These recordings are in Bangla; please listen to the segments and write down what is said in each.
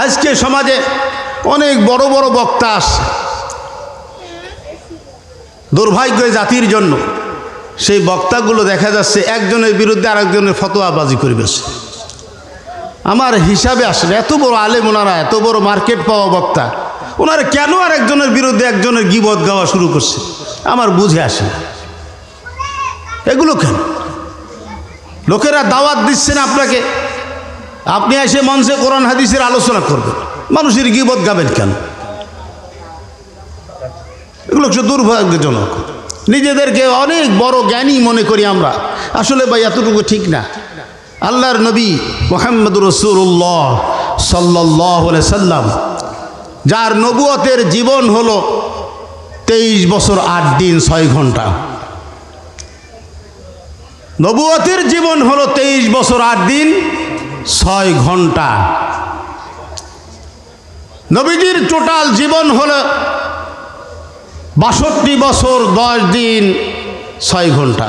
আজকে সমাজে অনেক বড় বড় বক্তা আসছে, দুর্ভাগ্য জাতির জন্য সেই বক্তাগুলো দেখা যাচ্ছে একজনের বিরুদ্ধে আরেকজনের ফতোয়াবাজি করে বসে। আমার হিসাবে আসলে এত বড় আলেম ওনারা, এত বড় মার্কেট পাওয়া বক্তা, ওনারা কেন আরেকজনের বিরুদ্ধে একজনের গীবত গাওয়া শুরু করছে আমার বুঝে আসে না। এগুলো কেন? লোকেরা দাওয়াত দিচ্ছেন আপনাকে, আপনি এসে মঞ্চে কোরআন হাদিসের আলোচনা করবেন, মানুষের গীবত গাবেন কেন? এগুলো একটু দুর্ভাগ্যজনক। নিজেদেরকে অনেক বড় জ্ঞানী মনে করি আমরা, আসলে ভাই এতটুকু ঠিক না। আল্লাহর নবী মুহাম্মদুর রাসূলুল্লাহ সাল্লাল্লাহু আলাইহি সাল্লাম, যার নবুয়তের জীবন হলো 23 বছর 8 দিন 6 ঘন্টা। নবুয়তের জীবন হলো 23 বছর 8 দিন 6 ঘন্টা। নবীজির টোটাল জীবন হলো 62 বছর 10 দিন 6 ঘন্টা।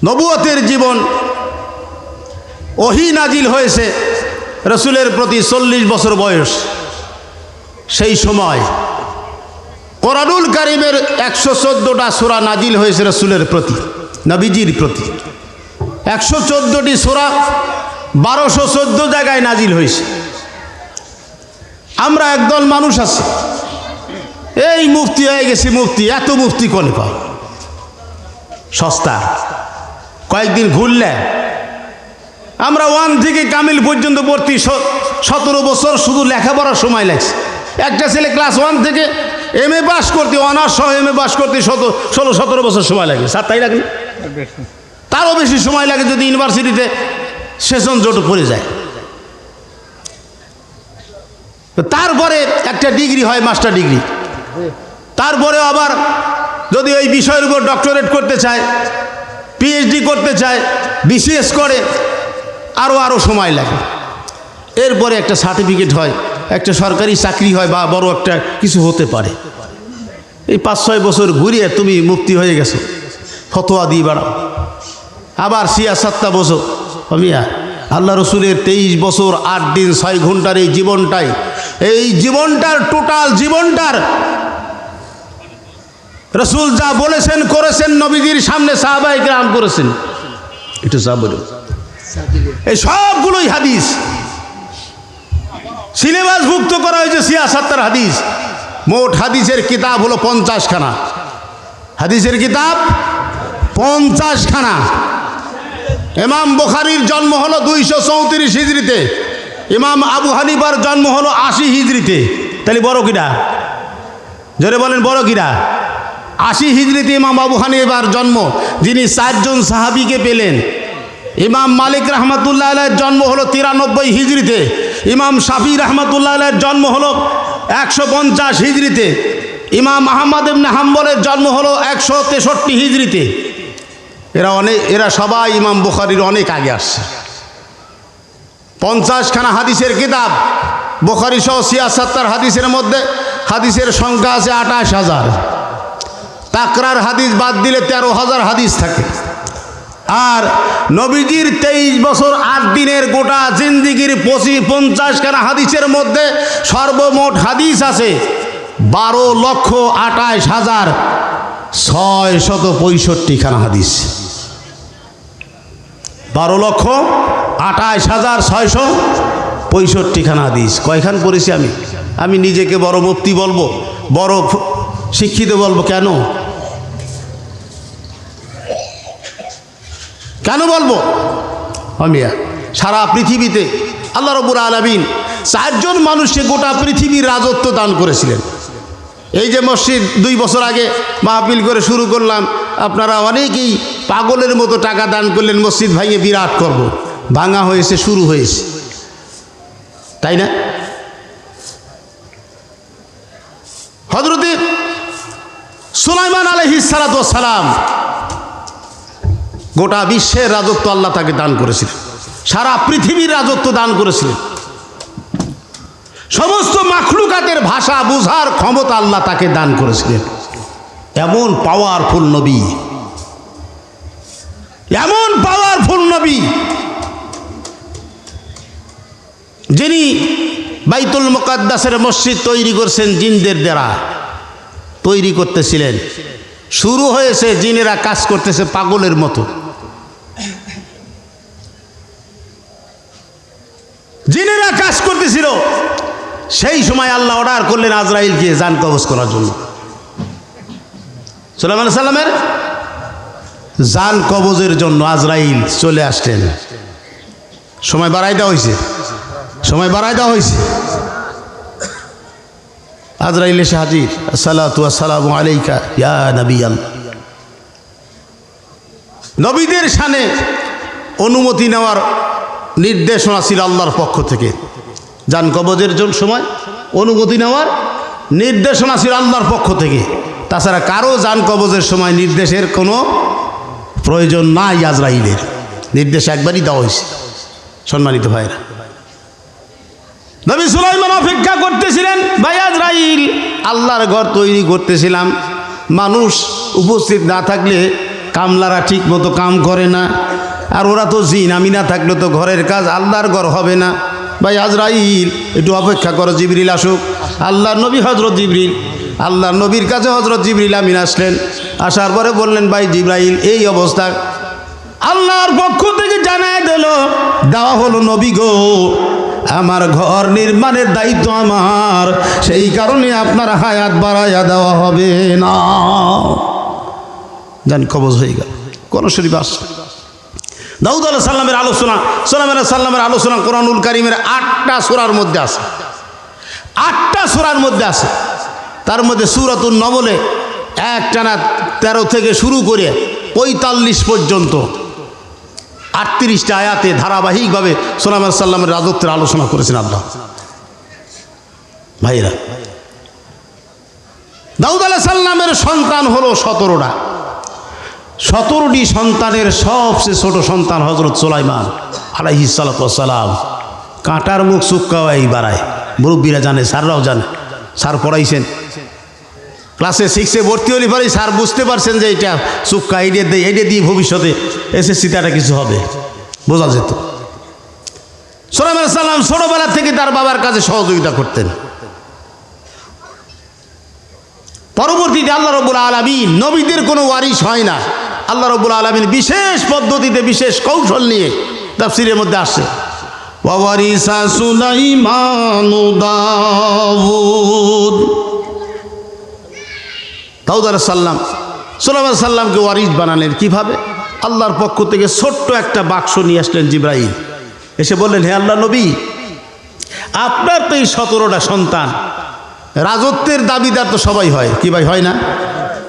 নবুয়তের জীবন, ওহী নাজিল হয়েছে রসুলের প্রতি 40 বছর বয়স। সেই সময় কোরআনুল কারীমের 114টা সূরা নাজিল হয়েছে রসুলের প্রতি, নবীজির প্রতি। 114টি সূরা 1214 জায়গায় নাজিল হয়েছে। আমরা একদল মানুষ আছি, এই মুফতি হয়ে গেছি, মুফতি, এত মুফতি কোনে পাও? সস্তা, কয়েকদিন ঘুরলে আমরা 1 থেকে কামিল পর্যন্ত পড়তে 17 বছর শুধু লেখাপড়ার সময় লাগছে। একটা ছেলে ক্লাস 1 থেকে MA পাস করতে, অনার্স সহ MA পাস করতে 16-17 বছর সময় লাগে। স্যার তাই লাগে না? তারও বেশি সময় লাগে যদি ইউনিভার্সিটিতে সেশন জোট পড়ে যায়। তারপরে একটা ডিগ্রি হয়, মাস্টার ডিগ্রি। তারপরে আবার যদি ওই বিষয়ের উপর ডক্টরেট করতে চায়, PhD করতে চায়, BCS করে, আরও সময় লাগে। এরপরে একটা সার্টিফিকেট হয়, একটা সরকারি চাকরি হয়, বা বড় একটা কিছু হতে পারে। এই 5-6 বছর ঘুরিয়ে তুমি মুফতি হয়ে গেছো, ফতোয়া দিয়ে বেড়াও। আবার সিয়াসাত্তা বছর মিয়া, আল্লাহ রসুলের 23 বছর 8 দিন 6 ঘন্টার এই জীবনটাই, এই জীবনটার টোটাল জীবনটার রসুল যা বলেছেন করেছেন, নবীজির সামনে সাহাবায়ে কেরাম করেছেন, একটু যা বলুন, এই সবগুলোই হাদিস। সিলেবাসভুক্ত করা হয়েছে 76 হাদিস। মোট হাদিসের কিতাব হলো 50 খানা। হাদিসের কিতাব 50 খানা। ইমাম বুখারীর জন্ম হলো 234 হিজরিতে, ইমাম আবু হানিফার জন্ম হলো 80 হিজরিতে। তাহলে বড় কিরা? জোরে বলেন, বড় কিরা? 80 হিজরিতে ইমাম আবু হানিফার জন্ম, যিনি 4 জন সাহাবীকে পেলেন। ইমাম মালিক রহমতুল্লাহ আলাইহির জন্ম হলো 93 হিজরিতে। ইমাম শাফি রহমতুল্লাহ আলাইহির জন্ম হলো 150 হিজরিতে। ইমাম আহমদ ইবনে হাম্বলের জন্ম হলো 163 হিজরিতে। এরা সবাই ইমাম বুখারীর অনেক আগে আসছে। 50 খানা হাদিসের কিতাব, বুখারী সহ 76 হাদিসের মধ্যে হাদিসের সংখ্যা আছে 28,000। তাকরার হাদিস বাদ দিলে 13,000 হাদিস থাকে। আর নবীজির 23 বছর 8 দিনের গোটা জিন্দিগির 50 খানা হাদিসের মধ্যে সর্বমোট হাদিস আছে 12,28,665 খানা হাদিস। 12,28,665 খানা হাদিস। কয়খান পড়েছি আমি নিজেকে বড় মুফতি বলবো, বড় শিক্ষিত বলবো? কেন বলবো? আমিয়া সারা পৃথিবীতে আল্লাহ রাব্বুল আলামিন 4 জন মানুষকে গোটা পৃথিবীর রাজত্ব দান করেছিলেন। এই যে মসজিদ 2 বছর আগে মাহফিল করে শুরু করলাম, আপনারা অনেকেই পাগলের মতো টাকা দান করলেন, মসজিদ ভাঙে বিরাট করব। ভাঙা হয়েছে, শুরু হয়েছে, তাই না? হযরতে সুলাইমান আলাইহিস সালাতু ওয়াস সালাম, গোটা বিশ্বের রাজত্ব আল্লাহ তাকে দান করেছিলেন, সারা পৃথিবীর রাজত্ব দান করেছিলেন। সমস্ত মাখলুকাতের ভাষা বুঝার ক্ষমতা আল্লাহ তাকে দান করেছিলেন। এমন পাওয়ারফুল নবী, এমন পাওয়ারফুল নবী। যিনি বাইতুল মুকাদ্দাসের মসজিদ তৈরি করছেন জিনদের দ্বারা তৈরি করতেছিলেন, শুরু হয়েছে জিনেরা কাজ করতেছে পাগলের মতো। জিনেরা কাজ করতেছিল, সেই সময় আল্লাহ অর্ডার করলেন আজরাইলকে জান কবজ করার জন্য। সুলাইমান আলাইহিস সালামের জান কবজের জন্য আজরাইল চলে আসলেন। সময় বাড়াই দেওয়া হয়েছে, সময় বাড়াই দেওয়া হয়েছে। আজরাইল এসে হাজির। আসসালাতু ওয়াসসালামু আলাইকা ইয়া নবী আল্লাহ। নবীদের শানে অনুমতি নেওয়ার নির্দেশনা ছিল আল্লাহর পক্ষ থেকে। জান কবজের জন্য সময় অনুমতি নেওয়ার নির্দেশনা ছিল আল্লাহর পক্ষ থেকে। তাছাড়া কারো জান কবজের সময় নির্দেশের কোনো প্রয়োজন নাই। আজরাইলের নির্দেশ একবারই দেওয়া হয়েছে। সম্মানিত ভাইরা, নবী সুলাইমান অপেক্ষা করতেছিলেন। ভাই আজরাইল, আল্লাহর ঘর তৈরি করতেছিলাম, মানুষ উপস্থিত না থাকলে কামলারা ঠিক মতো কাম করে না, আর ওরা তো জিন, আমি না থাকলে তো ঘরের কাজ আল্লাহর ঘর হবে না। ভাই আজরাইল একটু অপেক্ষা করো, জিবরিল আসুক। আল্লাহর নবী হজরত জিবরিল, আল্লাহর নবীর কাছে হজরত জিবরিল আমিন আসলেন। আসার পরে বললেন, ভাই জিবরাইল, এই অবস্থা আল্লাহর পক্ষ থেকে জানায় দেওয়া হলো, নবী গো, আমার ঘর নির্মাণের দায়িত্ব আমার, সেই কারণে আপনার হায়াত বাড়াইয়া দেওয়া হবে না। জান কবজ হয়ে গেল। কোন শরীফ আসছে দাউদ আলাইহিস সালামের আলোচনা, সুলাইমান আলাইহিস সালামের আলোচনা কোরআনুল কারীমের 8টা সূরার মধ্যে আছে। 8টা সূরার মধ্যে আছে। তার মধ্যে সূরাতুন নমলে একটানা 13 থেকে শুরু করে 45 পর্যন্ত 38টা আয়াতে ধারাবাহিকভাবে সুলাইমান আলাইহিস সালামের রাজত্বের আলোচনা করেছেন আল্লাহ। ভাইরা, দাউদ আলাইহিস সালামের সন্তান হলো 17টা। 17টি সন্তানের সবচেয়ে ছোট সন্তান হজরত সুলাইমান আলাইহিস সালাতু ওয়াস সালাম। কাঁটার মুখ চুক্কাওয়াই বাড়ায়, মুরব্বীরা জানে, স্যাররাও জানে, স্যার পড়াইছেন। ক্লাসে 6-এ ভর্তি হলে পরেই স্যার বুঝতে পারছেন যে এটা চুক্কা, এইটা দিয়ে ভবিষ্যতে এসএসসিতে একটা কিছু হবে, বোঝা যেত। সুলাইমান আলাইহিস সালাম ছোটবেলা থেকে তার বাবার কাছে সহযোগিতা করতেন। পরবর্তীতে আল্লাহ রাব্বুল আলামিন, নবীদের কোনো ওয়ারিশ হয় না, আল্লাহ রাব্বুল আলামিন বিশেষ পদ্ধতিতে বিশেষ কৌশল নিয়ে তাফসীরের মধ্যে আসছে, ওয়ারিসা সুলাইমানু দাউদ। দাউদ আলাইহিস সালাম সুলাইমান আলাইহিস সালামকে ওয়ারিস বানালেন কিভাবে? আল্লাহর পক্ষ থেকে ছোট্ট একটা বাক্স নিয়ে আসলেন জিবরাইল। এসে বললেন, হে আল্লাহ নবী, আপনার তো এই 17টা সন্তান, রাজত্বের দাবিদার তো সবাই হয়, কি ভাই হয় না?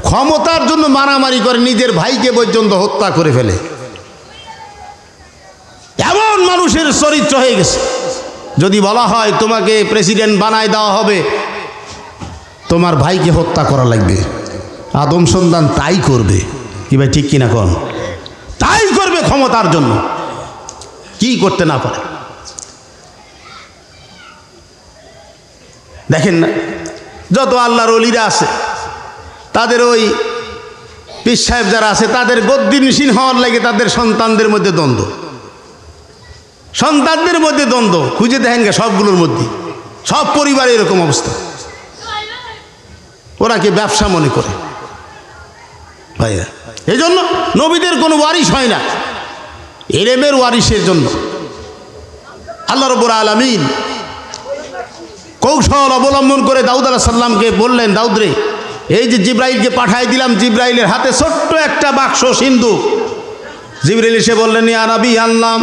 ক্ষমতার জন্য মারামারি করে, নিজের ভাইকে পর্যন্ত হত্যা করে ফেলে, এমন মানুষের চরিত্র হয়ে গেছে। যদি বলা হয় তোমাকে প্রেসিডেন্ট বানায় দেওয়া হবে, তোমার ভাইকে হত্যা করা লাগবে। আদম সন্তান তাই করবে, কি ভাই ঠিক কিনা কোন? তাই করবে ক্ষমতার জন্য, কি করতে না পারে। দেখেন না, যত আল্লাহর ওলিরা আছে, তাদের ওই পীর সাহেব যারা আছে, তাদের গদ্দিনশীল হওয়ার লাগে তাদের সন্তানদের মধ্যে দ্বন্দ্ব, সন্তানদের মধ্যে দ্বন্দ্ব খুঁজে দেখেন গে, সবগুলোর মধ্যে, সব পরিবারে এরকম অবস্থা। ওরা কি ব্যবসা মনে করে ভাইয়া। এই জন্য নবীদের কোনো ওয়ারিশ হয় না, ইলমের ওয়ারিশের জন্য আল্লাহ রাব্বুল আলামিন কৌশল অবলম্বন করে দাউদ আলাইহিস সালামকে বললেন, দাউদ রে, এই যে জিবরাইলকে পাঠাই দিলাম, জিবরাইলের হাতে ছোট্ট একটা বাক্স সিন্ধুক। জিবরাইল এসে বললেন, ইয়া নবী আল্লাহ,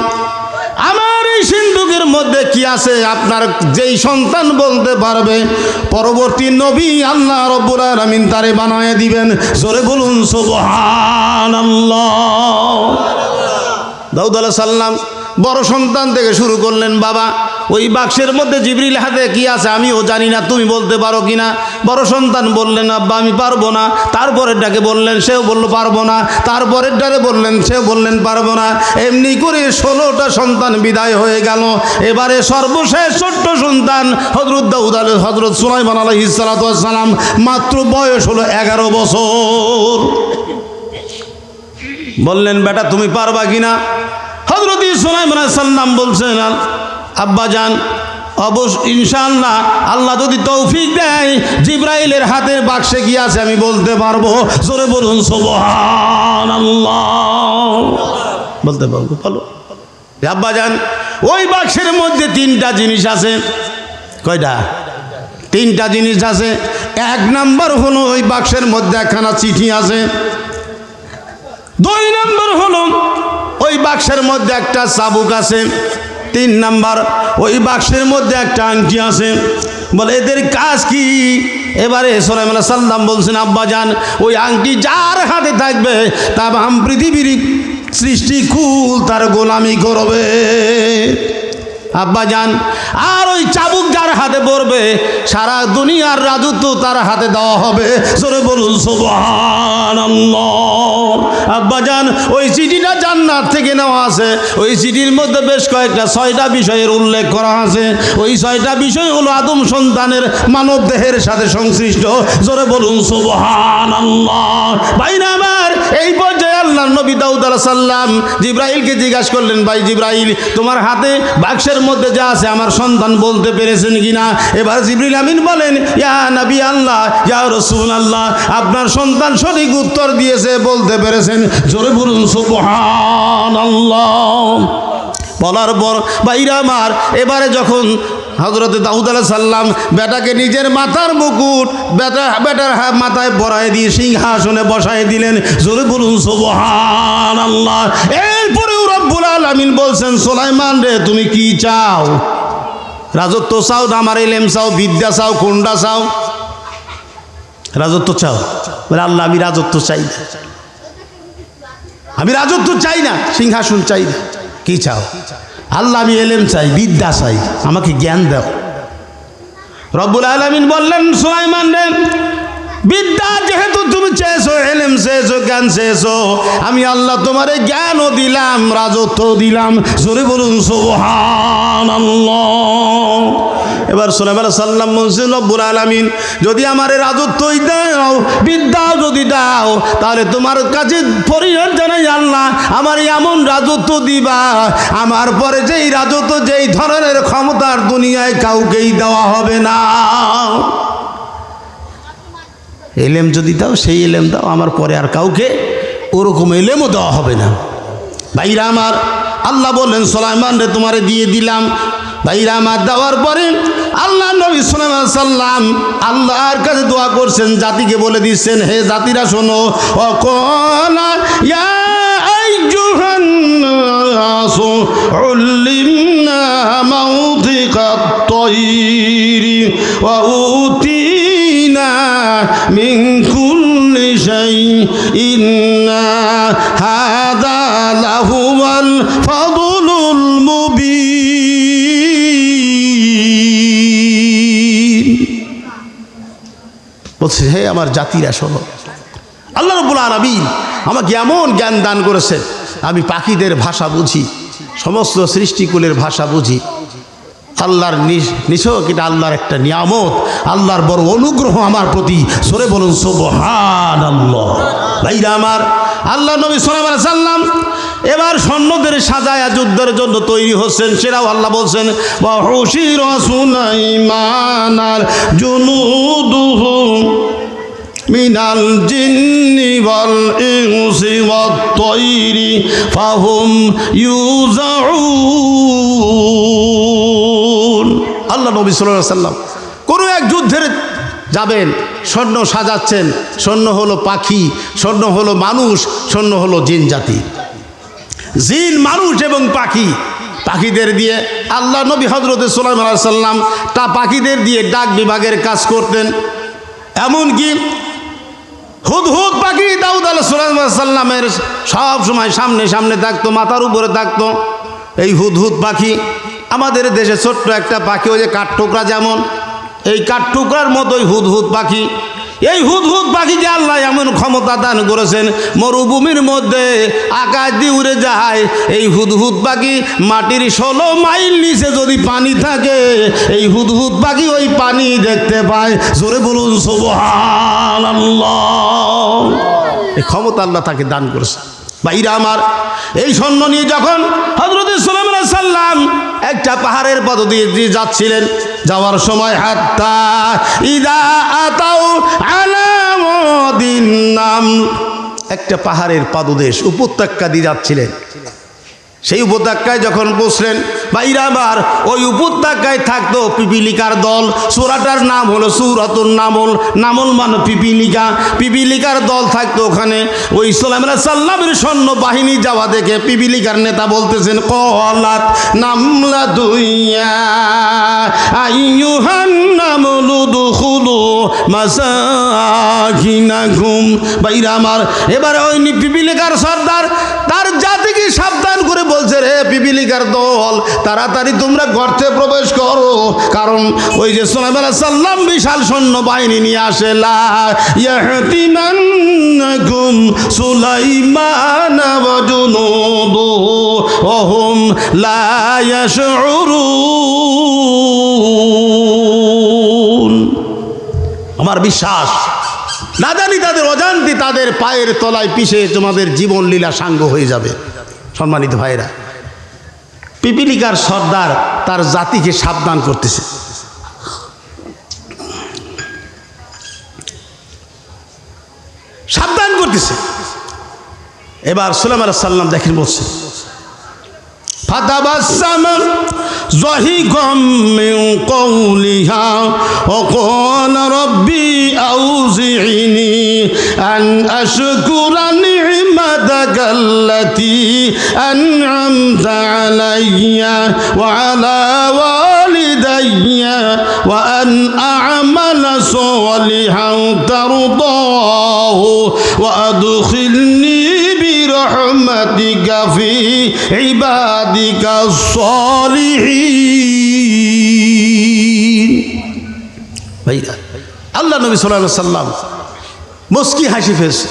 আমার এই সিন্ধুকের মধ্যে কি আছে? আপনার যেই সন্তান বলতে পারবে, পরবর্তী নবী আল্লাহ রাব্বুল আলামিন তারে বানায় দিবেন। জোরে বলুন সুবহানাল্লাহ। দাউদ আলাইহিস সালাম বড় সন্তান থেকে শুরু করলেন, বাবা ওই বাক্সের মধ্যে জিবরিল হাতে কি আছে আমিও জানি না, তুমি বলতে পারো কিনা? বড় সন্তান বললেন, আব্বা আমি পারবো না। তারপরের ডাকে বললেন, সেও বলল পারবো না। তারপরের ডাকে বললেন, সেও বললেন পারবো না। এমনি করে 16টা সন্তান বিদায় হয়ে গেল। এবারে সর্বশেষ ছোট্ট সন্তান হযরত দাউদ হযরত সুলাইমান আলাইহিস সালাতু ওয়াস সালাম, মাত্র বয়স হলো 11 বছর। বললেন, বেটা তুমি পারবা কিনা? হযরত সুলাইমান আলাইহিস সালাম বলছেন, আব্বা জান অবশ্য ইনশাআল্লাহ আল্লাহ যদি তৌফিক দেয় জিবরাইলের হাতের বাক্সে কি আছে আমি বলতে পারবো। জোরে বলুন সুবহানাল্লাহ। বলতে পারবো? বলো আব্বাজান। ওই বাক্সের মধ্যে তিনটা জিনিস আছে। কয়টা? তিনটা জিনিস আছে। এক নাম্বার হলো ওই বাক্সের মধ্যে একখানা চিঠি আছে। দুই নাম্বার হলো ওই বাক্সের মধ্যে একটা চাবুক আছে। তিন নাম্বার ওই বাক্সের মধ্যে একটা আংটি আছে। বলে এদের কাজ কি? এবারে সুলাইমান আলাইহিস সালাম বলছেন আব্বাজান ওই আংটি যার হাতে থাকবে তাম পৃথিবীর সৃষ্টিকুল তার গোলামি করবে আব্বাজান। আর ওই চাবুক যার হাতে পড়বে সারা দুনিয়ার রাজত্ব তার হাতে দেওয়া হবে। জোরে বলুন সুবহানাল্লাহ। আব্বাজান ওই চিঠিটা জান্নাত থেকে নেওয়া আছে। ওই চিঠির মধ্যে বেশ কয়েকটা 6টা বিষয়ের উল্লেখ করা আছে। ওই 6টা বিষয় হলো আদম সন্তানের মানব দেহের সাথে সংশ্লিষ্ট। জোরে বলুন সুবহানাল্লাহ। ভাইরা আমার, এই পর্যায়ে আল্লাহর নবী দাউদ আলাইহিস সালাম জিবরাইলকে জিজ্ঞাসা করলেন, ভাই জিবরাইল তোমার হাতে বাক্সের মধ্যে যা আছে আমার সন্তান বলতে পেরেছেন কিনা? এবার জিবরিল আমিন বলেন, ইয়া নবী আল্লাহ, ইয়া রাসূলুল্লাহ, আপনার সন্তান সঠিক উত্তর দিয়েছে, বলতে পেরেছেন। জোরে বলুন সুবহানাল্লাহ। বলার পর ভাইরা আমার, এবারে যখন হযরত দাউদ আলাইহিস সালাম বেটাকে নিজের মাথার মুকুট বেটার মাথায় পরায় দিয়ে সিংহাসনে বসায় দিলেন। জোরে বলুন সুবহানাল্লাহ। এরপরেও রব্বুল আলামিন বলছেন, সুলাইমান রে তুমি কি চাও? রাজত্ব চাও না আমার ইলম চাও, বিদ্যা চাও, কোনটা চাও? রাজত্ব চাও? বলে আল্লাহ আমি রাজত্ব চাই না, আমি রাজত্ব চাই না, সিংহাসন চাই না। কি চাও? আল্লাহ আমি ইলম চাই, বিদ্যা চাই, আমাকে জ্ঞান দাও। রব্বুল আলামিন বললেন, সুলাইমান রে বিদ্যা যেহেতু তুমি চেয়েছো, ইলম চেয়েছো, জ্ঞান চেয়েছো, আমি আল্লাহ তোমারে জ্ঞানও দিলাম, রাজত্ব দিলাম। জোরে বলুন সুবহানাল্লাহ। এবার সুলাইমান আলাইহিস সালাম বলছেন, রব্বুল আলামিন যদি আমারে রাজত্বই দাও, বিদ্যাও যদি দাও, তাহলে তোমার কাছে ফরিয়াদ জানাই আল্লাহ আমার এমন রাজত্ব দিবা আমার পরে যেই রাজত্ব, যেই ধরনের ক্ষমতার দুনিয়ায় কাউকেই দেওয়া হবে না। এলেম যদি দাও, সেই এলেম দাও, আমার পরে আর কাউকে ওরকম এলেমও দেওয়া হবে না। ভাইরা আমার, আল্লাহ বললেন সুলাইমান রে তোমারে দিয়ে দিলাম। ভাইরা আমার, দেওয়ার পরে আল্লাহ নবী সুলাইমান আলাইহিস সালাম আল্লাহর কাছে দোয়া করছেন, জাতিকে বলে দিচ্ছেন, হে জাতিরা শোনো, ওয়াকালা ইয়া আইয়ুহান নাসু উল্লিমনা মাওতিকাত তায়রি ওয়া উতিনা মিন কুল্লি শাইইন হাযা লাহুল ফাদলুল মুবিন। বলছে, হে আমার জাতিরা শোনো, আল্লাহ রাব্বুল আলামিন আমাকে এমন জ্ঞান দান করেছে, আমি পাখিদের ভাষা বুঝি, সমস্ত সৃষ্টিকুলের ভাষা বুঝি। আল্লাহর নিছক এটা আল্লাহর একটা নিয়ামত, আল্লাহর বড় অনুগ্রহ আমার প্রতি। সরে বলুন সুবহানাল্লাহ। ভাইরা আমার, আল্লাহ নবী সাল্লাল্লাহু আলাইহি সাল্লাম এবার সৈন্যদের সাজায়া যুদ্ধের জন্য তৈরি হচ্ছেন। সেটাও আল্লাহ বলছেন, ওয়া হুশিরা সুলাইমানাল জুনুদুহু মিনাল জিন্নি ওয়াল ইনসি ওয়াত তায়রি ফাহুম ইউজাউন। আল্লাহ নবী সাল্লাল্লাহু আলাইহি সাল্লাম কোনো এক যুদ্ধের যাবেন, সৈন্য সাজাচ্ছেন। সৈন্য হলো পাখি, সৈন্য হলো মানুষ, সৈন্য হলো জিন জাতি। জিন, মানুষ এবং পাখি, পাখিদের দিয়ে আল্লাহ নবী হযরত সুলাইমান আলাইহিস সালাম তা পাখিদের দিয়ে ডাক বিভাগের কাজ করতেন। এমনকি হুদহুদ পাখি দাউদ আলাইহিস সালামের সব সময় সামনে সামনে থাকতো, মাথার উপরে থাকতো। এই হুদহুদ পাখি আমাদের দেশে ছোট্ট একটা পাখি, ওই যে কাঠঠোকরা, যেমন এই কাঠঠোকরার মতোই হুদহুদ পাখি। এই হুদহুদ পাখিকে আল্লাহ এমন ক্ষমতা দান করেছেন, মরুভূমির মধ্যে আকাশ দিয়ে উড়ে যায়। এই হুদহুদ পাখি মাটির 16 মাইল নিচে যদি পানি থাকে, এই হুদহুদ পাখি ওই পানি দেখতে পায়। জোরে বলুন সুবহানাল্লাহ। এই ক্ষমতা আল্লাহ তাকে দান করেছে। ভাইরা আমার, এই সৈন্য নিয়ে যখন হযরত সুলাইমান আলাইহিস সালাম একটা পাহাড়ের পথ দিয়ে যাচ্ছিলেন। যাওয়ার সময় হাত্তা ইদা আতাউ আলা ওয়াদিন নামল, একটা পাহাড়ের পাদদেশ উপত্যকা দিয়ে যাচ্ছিলেন। সেই উপত্যকায় যখন বসলেন, ভাইরা আমার, ওই উপত্যকায় থাকতো পিপিলিকার দল। সূরাটার নাম হলো সূরাতুন নামল। নামল মানে পিপিলিকা। পিপিলিকার দল থাকতো ওখানে। ওই সুলাইমান আলাইহিস সালামের সৈন্য বাহিনী যাওয়া দেখে পিপিলিকার নেতা বলতেছেন, কলাত নামলাতুয়া আইয়ুহান নামলু দুখুলু মাসাকিনাকুম। ভাইরা আমার, এবারে ওই পিপিলিকার সর্দার তার জাতিকে সাবধান করে বলছে, রে পিপিলিকার দল, তাড়াতাড়ি তোমরা গর্তে প্রবেশ করো, কারণ ওই যে সুলাইমান আলাইহিস সালাম বিশাল সৈন্য বাহিনী নিয়ে আসে। লা ইয়াহতিমান্নাকুম সুলাইমান ওয়া জুনুদুহু ওয়া হুম লা ইয়াশউরুন। আমার বিশ্বাস, না জানি তাদের অজান্তে তাদের পায়ের তলায় পিষে তোমাদের জীবন লীলা সাঙ্গ হয়ে যাবে। সম্মানিত ভাইরা, পিপিলিকার সর্দার তার জাতিকে সাবধান করতেছে। সাবধান করতেছে। এবার সুলাইমান আলাইহিস সালাম দেখেন বলছে, ফাতাবাসসামা যাহিকাম মিন কওলিহা ওয়া ক্বালা রাব্বি আউযি'নি আন আশকুরা নি'মাতাকা আল্লাতী আন'আমতা আলাইয়া ওয়া আলা ওয়ালিদাইয়া ওয়া আন আ'মালা সালিহান তারদাহু ওয়া আদখিলনি বিরহমাতিকা ফি ইবাদিকা সালিহিন। ভাইরা, আল্লাহ নবী সাল্লাল্লাহু আলাইহি সাল্লাম মুস্কি হাসি ফেলছে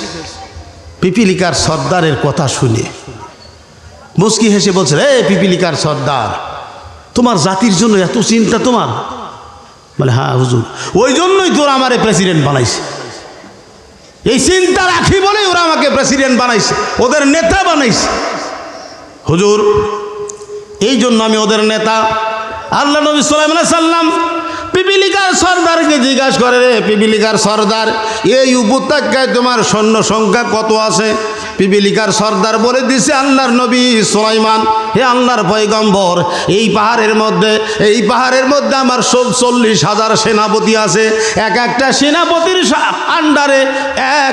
পিপিলিকার সর্দারের কথা শুনে। মুস্কি হেসে বলছে, রে পিপিলিকার সর্দার, তোমার জাতির জন্য এত চিন্তা তোমার? বলে, হ্যাঁ হুজুর, ওই জন্যই তোরা আমারে প্রেসিডেন্ট বানাইছে। এই চিন্তা রাখি বলেই ওরা আমাকে প্রেসিডেন্ট বানাইছে, ওদের নেতা বানাইছে। হুজুর, এই জন্য আমি ওদের নেতা। আল্লাহ নবী সুলাইমান আলাইহিস সালাম পিপিলিকার সর্দারকে জিজ্ঞাসা করে, রে পিপিলিকার সর্দার, এই উপত্যকায় তোমার সৈন্য সংখ্যা কত আছে? পিপিলিকার সর্দার বলে দিছে, আল্লাহর নবী সুলাইমান, হে আল্লাহর পয়গম্বর, এই পাহাড়ের মধ্যে আমার 40,000 সেনাপতি আছে। এক একটা সেনাপতির আন্ডারে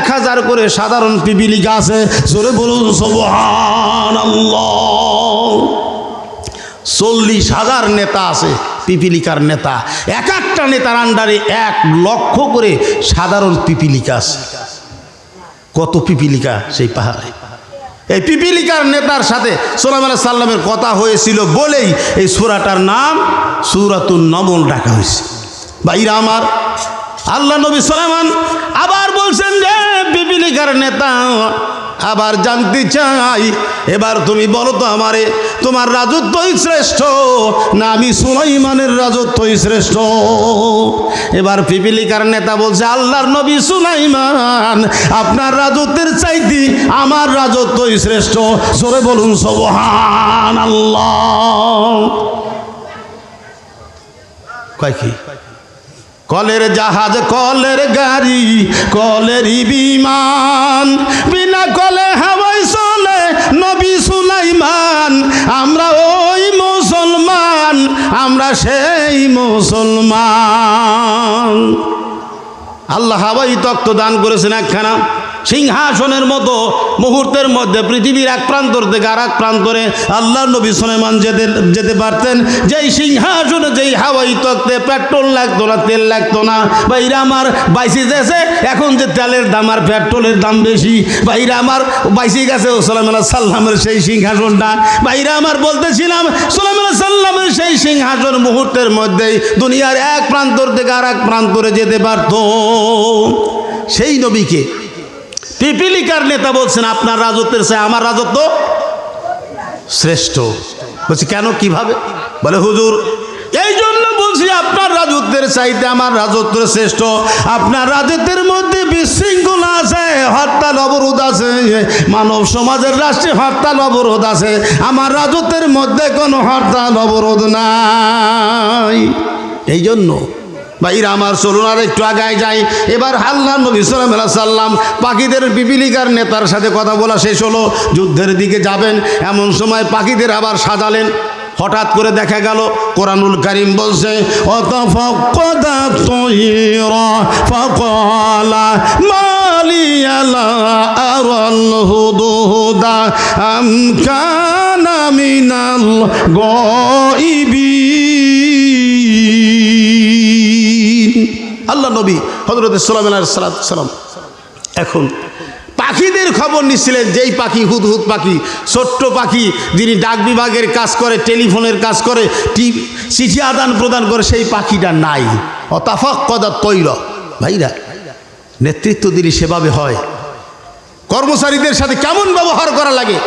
1000 করে সাধারণ পিপিলিকা আছে। জোরে বলুন সুবহানাল্লাহ। 40,000 নেতা আছে পিপিলিকার নেতা। এক একটা নেতার আন্ডারে 1 লক্ষ করে সাধারণ পিপিলিকা আছে। কত পিপিলিকা সেই পাহাড়ে! এই পিপিলিকার নেতার সাথে সুলাইমান আলাইহিস সালামের কথা হয়েছিল বলেই এই সূরাটার নাম সূরাতুন নামল রাখা হয়েছে। ভাইরা আমার, আল্লাহ নবী সুলাইমান আবার বলছেন যে, পিপিলিকার নেতা, আবার জানতে চাই, এবার তুমি বলো তো আমারে, তোমার রাজত্বই শ্রেষ্ঠ না আমি সুলাইমানের রাজত্বই শ্রেষ্ঠ? এবার পিপিলিকার নেতা বলছে, আল্লাহর নবী সুলাইমান, আপনার রাজত্বের চাইতে আমার রাজত্বই শ্রেষ্ঠ। জোরে বলুন সুবহানাল্লাহ। কয় কি? কলের জাহাজ, কলের গাড়ি, কলেরই বিমান, বিনা কলে হাওয়ায় চলে নবী সুলাইমান। আমরা ওই মুসলমান, আমরা সেই মুসলমান। আল্লাহ হাওয়াই তখ্ত দান করেছেন একখানা, সিংহাসনের মতো। মুহূর্তের মধ্যে পৃথিবীর এক প্রান্তর থেকে আর এক প্রান্তরে আল্লাহ নবী সুলাইমান যেতে পারতেন। যেই সিংহাসনে, যেই হাওয়াই তখ্তে পেট্রোল লাগতো না, তেল লাগতো না। ভাইরা আমার, বাইসে গেছে এখন যে তেলের দাম আর পেট্রোলের দাম বেশি। ভাইরা আমার, বাইসে গেছে সুলাইমান আলাইহিস সালামের সেই সিংহাসনটা। ভাইরা আমার, বলতেছিলাম সুলাইমান আলাইহিস সালামের সেই সিংহাসন মুহূর্তের মধ্যেই দুনিয়ার এক প্রান্তর থেকে আর এক প্রান্তরে যেতে পারত। সেই নবীকে পিপিলিকার নেতা বলছেন, আপনার রাজত্বের চেয়ে আমার রাজত্ব শ্রেষ্ঠ। বলছি, কেন, কিভাবে? বলে, হুজুর, এই জন্য বলছি আপনার রাজত্বের চাইতে আমার রাজত্বের শ্রেষ্ঠ। আপনার রাজত্বের মধ্যে বিশৃঙ্খলা আছে, হরতাল অবরোধ আছে, মানব সমাজের রাষ্ট্রে হরতাল অবরোধ আছে, আমার রাজত্বের মধ্যে কোনো হরতাল অবরোধ নাই। এই জন্য ভাইরা আমার চলুন আর একটু আগায় যাই। এবার আল্লাহ নবী সাল্লাল্লাহু আলাইহি সাল্লাম পাখিদের পিপিলিকার নেতার সাথে কথা বলা শেষ হলো, যুদ্ধের দিকে যাবেন এমন সময় পাখিদের আবার সাজালেন। হঠাৎ করে দেখা গেল কোরআনুল কারীম বলছে অতাফাক্কাদা তায়রা ফাকালা মালিয়া লা আরাল হুদুদা আম কানা মিনাল গায়বিন। আল্লাহ নবী হযরত সুলাইমান আলাইহিস সালাম এখন পাখিদের খবর নিচ্ছিলেন। যেই পাখি হুদহুদ পাখি, ছোট্ট পাখি, যিনি ডাক বিভাগের কাজ করে, টেলিফোনের কাজ করে, চিঠি আদান প্রদান করে, সেই পাখিটা নাই। অতাফাক্কাদাত তায়রা। ভাইরা, নেতৃত্ব দিলে সেভাবে হয়। কর্মচারীদের সাথে কেমন ব্যবহার করা লাগে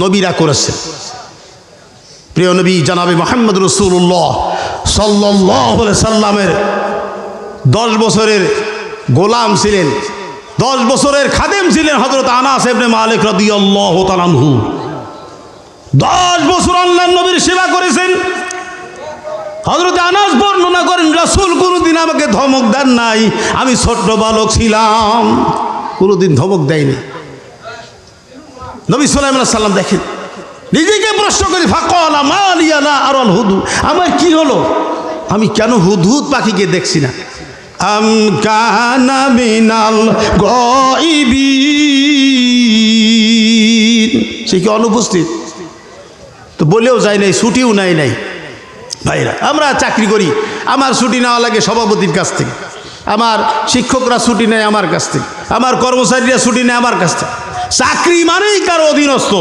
নবীরা করেছেন। প্রিয় নবী জনাবে মুহাম্মদ রাসূলুল্লাহ সাল্লাল্লাহু আলাইহি সাল্লামের 10 বছরের গোলাম ছিলেন, 10 বছরের খাদেম ছিলেন হযরত আনাস ইবনে মালিক রাদিয়াল্লাহু তাআলা আনহু। 10 বছর আল্লাহর নবীর সেবা করেছেন। হযরত আনাস বর্ণনা করেন, রাসূল কোনোদিন আমাকে ধমক দেন নাই, আমি ছোট্ট বালক ছিলাম, কোনোদিন ধমক দেয়নি। নবী সাল্লাল্লাহু আলাইহি সাল্লাম দেখেন, নিজেকে প্রশ্ন করি, ফাকালা মালিয়া লা আরাল হুদু, আমার কি হলো, আমি কেন হুদহুদ পাখিকে দেখছি না? আম কানা মিনাল গায়বিন, সে কি অনুপস্থিত? তো বলেও যায় নাই, ছুটিও নাই নাই। ভাইরা, আমরা চাকরি করি, আমার ছুটি নেওয়া লাগে সভাপতির কাছ থেকে, আমার শিক্ষকরা ছুটি নেয় আমার কাছ থেকে, আমার কর্মচারীরা ছুটি নেয় আমার কাছ থেকে। চাকরি মানেই কারো অধীনস্থ,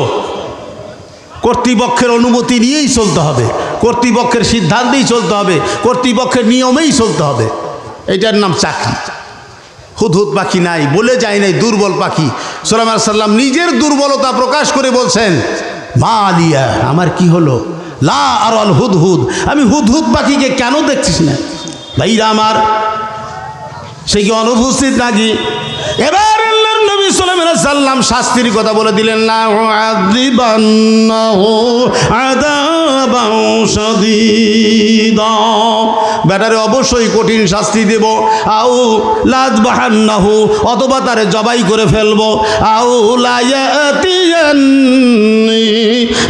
কর্তৃপক্ষের অনুমতি নিয়েই চলতে হবে, কর্তৃপক্ষের সিদ্ধান্তেই চলতে হবে, কর্তৃপক্ষের নিয়মেই চলতে হবে। এটার নাম চাকরি। হুদহুদ পাখি নাই, বলে যায় নাই, দুর্বল পাখি। সুলাইমান আলাইহিস সালাম নিজের দুর্বলতা প্রকাশ করে বলছেন, মালিয়া, আমার কি হলো, লা আরাল হুদহুদ, আমি হুদহুদ পাখিকে কেন দেখছিস না? ভাইরা আমার, সে কি অনুপস্থিত নাকি? এবার আল্লাহর নবী সাল্লাল্লাহু আলাইহি সাল্লাম শাস্তির কথা বলে দিলেন, না আযিবান্নাহু আযাবান শাদীদা, ব্যাটারে অবশ্যই কঠিন শাস্তি দেব। আউ লাযবাহান্নাহু, অথবা তারে জবাই করে ফেলবো। আউ লা ইয়াতিয়ান্নি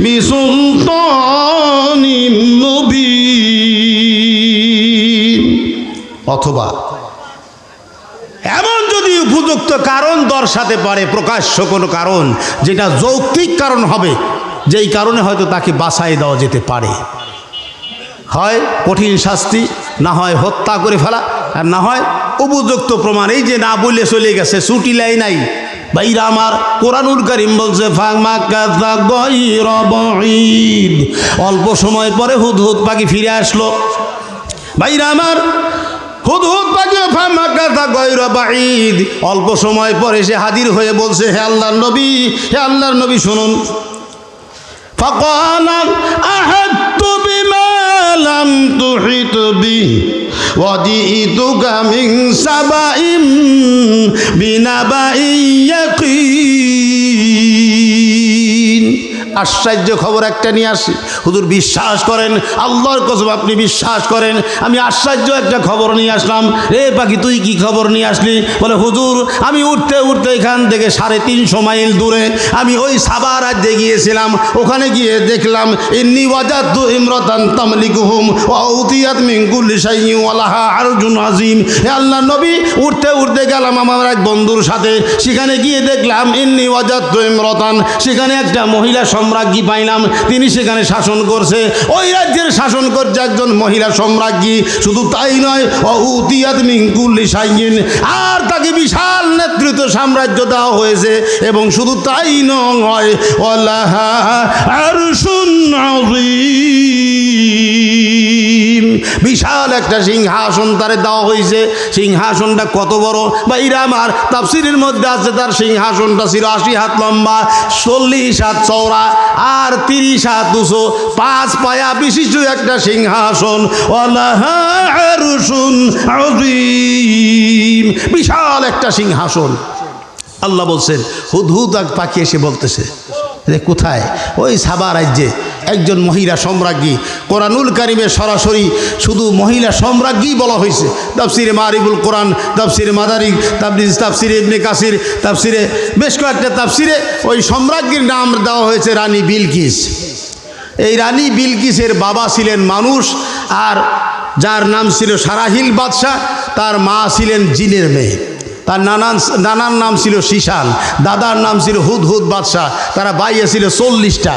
বিসুলতানিন মুবিন, অথবা এমন যদি উপযুক্ত কারণ দর্শাতে পারে, প্রকাশ্য কোনো কারণ, যেটা যৌক্তিক কারণ হবে, যেই কারণে হয়তো তাকে বাঁচাই দেওয়া যেতে পারে। হয় কঠিন শাস্তি, না হয় হত্যা করে ফেলা, আর না হয় উপযুক্ত প্রমাণ। এই যে না বলে চলে গেছে, ছুটি লাই নাই। ভাইরা আমার, কোরআনুল কারীম বলছে, ফামাকাযা গায়রা বাঈদ, অল্প সময় পরে হুদহুদ পাখি ফিরে আসলো। ভাইরা আমার, হুদহুদ পাখি ফামাকাযা গায়রা বাঈদ, অল্প সময় পরে সে হাজির হয়ে বলছে, হে আল্লাহর নবী, হে আল্লাহর নবী শুনুন। ফাকালা আহাত্তু বিমা লাম তুহিত বিহি ওয়া জিতুকা মিন সাবাইম বিনাবাইন ইয়াকিন। আশ্চর্য খবর একটা নিয়ে আসি, হুজুর বিশ্বাস করেন, আল্লাহর কসম আপনি বিশ্বাস করেন, আমি আশ্চর্য একটা খবর নিয়ে আসলাম। রে পাখি, তুই কি খবর নিয়ে আসলি? বলে, হুজুর আমি উঠতে উঠতে এখান থেকে 350 মাইল দূরে আমি ওই সাবা রাজ্যে গিয়েছিলাম। ওখানে গিয়ে দেখলাম, ইন্নী ওয়াজাদতু ইমরাতান তামলিকুহুম ওয়া উতিয়াত মিন কুল্লি শাইইন ওয়া লাহা আরজুন আযীম। হে আল্লাহর নবী, উঠতে উঠতে গেলাম আমার এক বন্ধুর সাথে, সেখানে গিয়ে দেখলাম, ইন্নী ওয়াজাদতু ইমরাতান, সেখানে একটা মহিলা সম্রাজ্ঞী পাইলাম, তিনি সেখানে শাসন করছে, ওই রাজ্যের শাসন করছে একজন মহিলা সম্রাজ্ঞী। শুধু তাই নয়, উতিয়াত মিন কুল্লি শাইইন, আর তাকে বিশাল নেতৃত্ব সাম্রাজ্য দেওয়া হয়েছে। এবং শুধু তাই নয়, ওয়ালাহা আরশুন আযীম, বিশাল একটা সিংহাসন তারে দেওয়া হয়েছে। সিংহাসনটা কত বড় ভাইরা আমার, তাফসীরের মধ্যে আছে তার সিংহাসনটা ছিল 80 হাত লম্বা, 40 হাত চওড়া, আর 30 হাত উঁচু, 5 পায়া বিশিষ্ট একটা সিংহাসন। ওয়ালাহা আরশুন আযীম, বিশাল একটা সিংহাসন। আল্লাহ বলছেন হুদহুদ পাখি এসে বলতেছে রে কোথায়? ওই সাবা রাজ্যে একজন মহিলা সম্রাজ্ঞী। কোরআনুল কারিমে সরাসরি শুধু মহিলা সম্রাজ্ঞী বলা হয়েছে। তাফসিরে মারিফুল কোরআন, তাফসিরে মাদারিক, তাফসিরে ইবনে কাসির, তাফসিরে বেশ কয়েকটা তাফসিরে ওই সম্রাজ্ঞীর নাম দেওয়া হয়েছে রানী বিলকিস। এই রানী বিলকিসের বাবা ছিলেন মানুষ, আর যার নাম ছিল সারাহিল বাদশাহ, তার মা ছিলেন জিনের মেয়ে। তার নানার নাম ছিল শিশান, দাদার নাম ছিল হুদহুদ বাদশাহ। তারা বাইয়ে ছিল 40টা।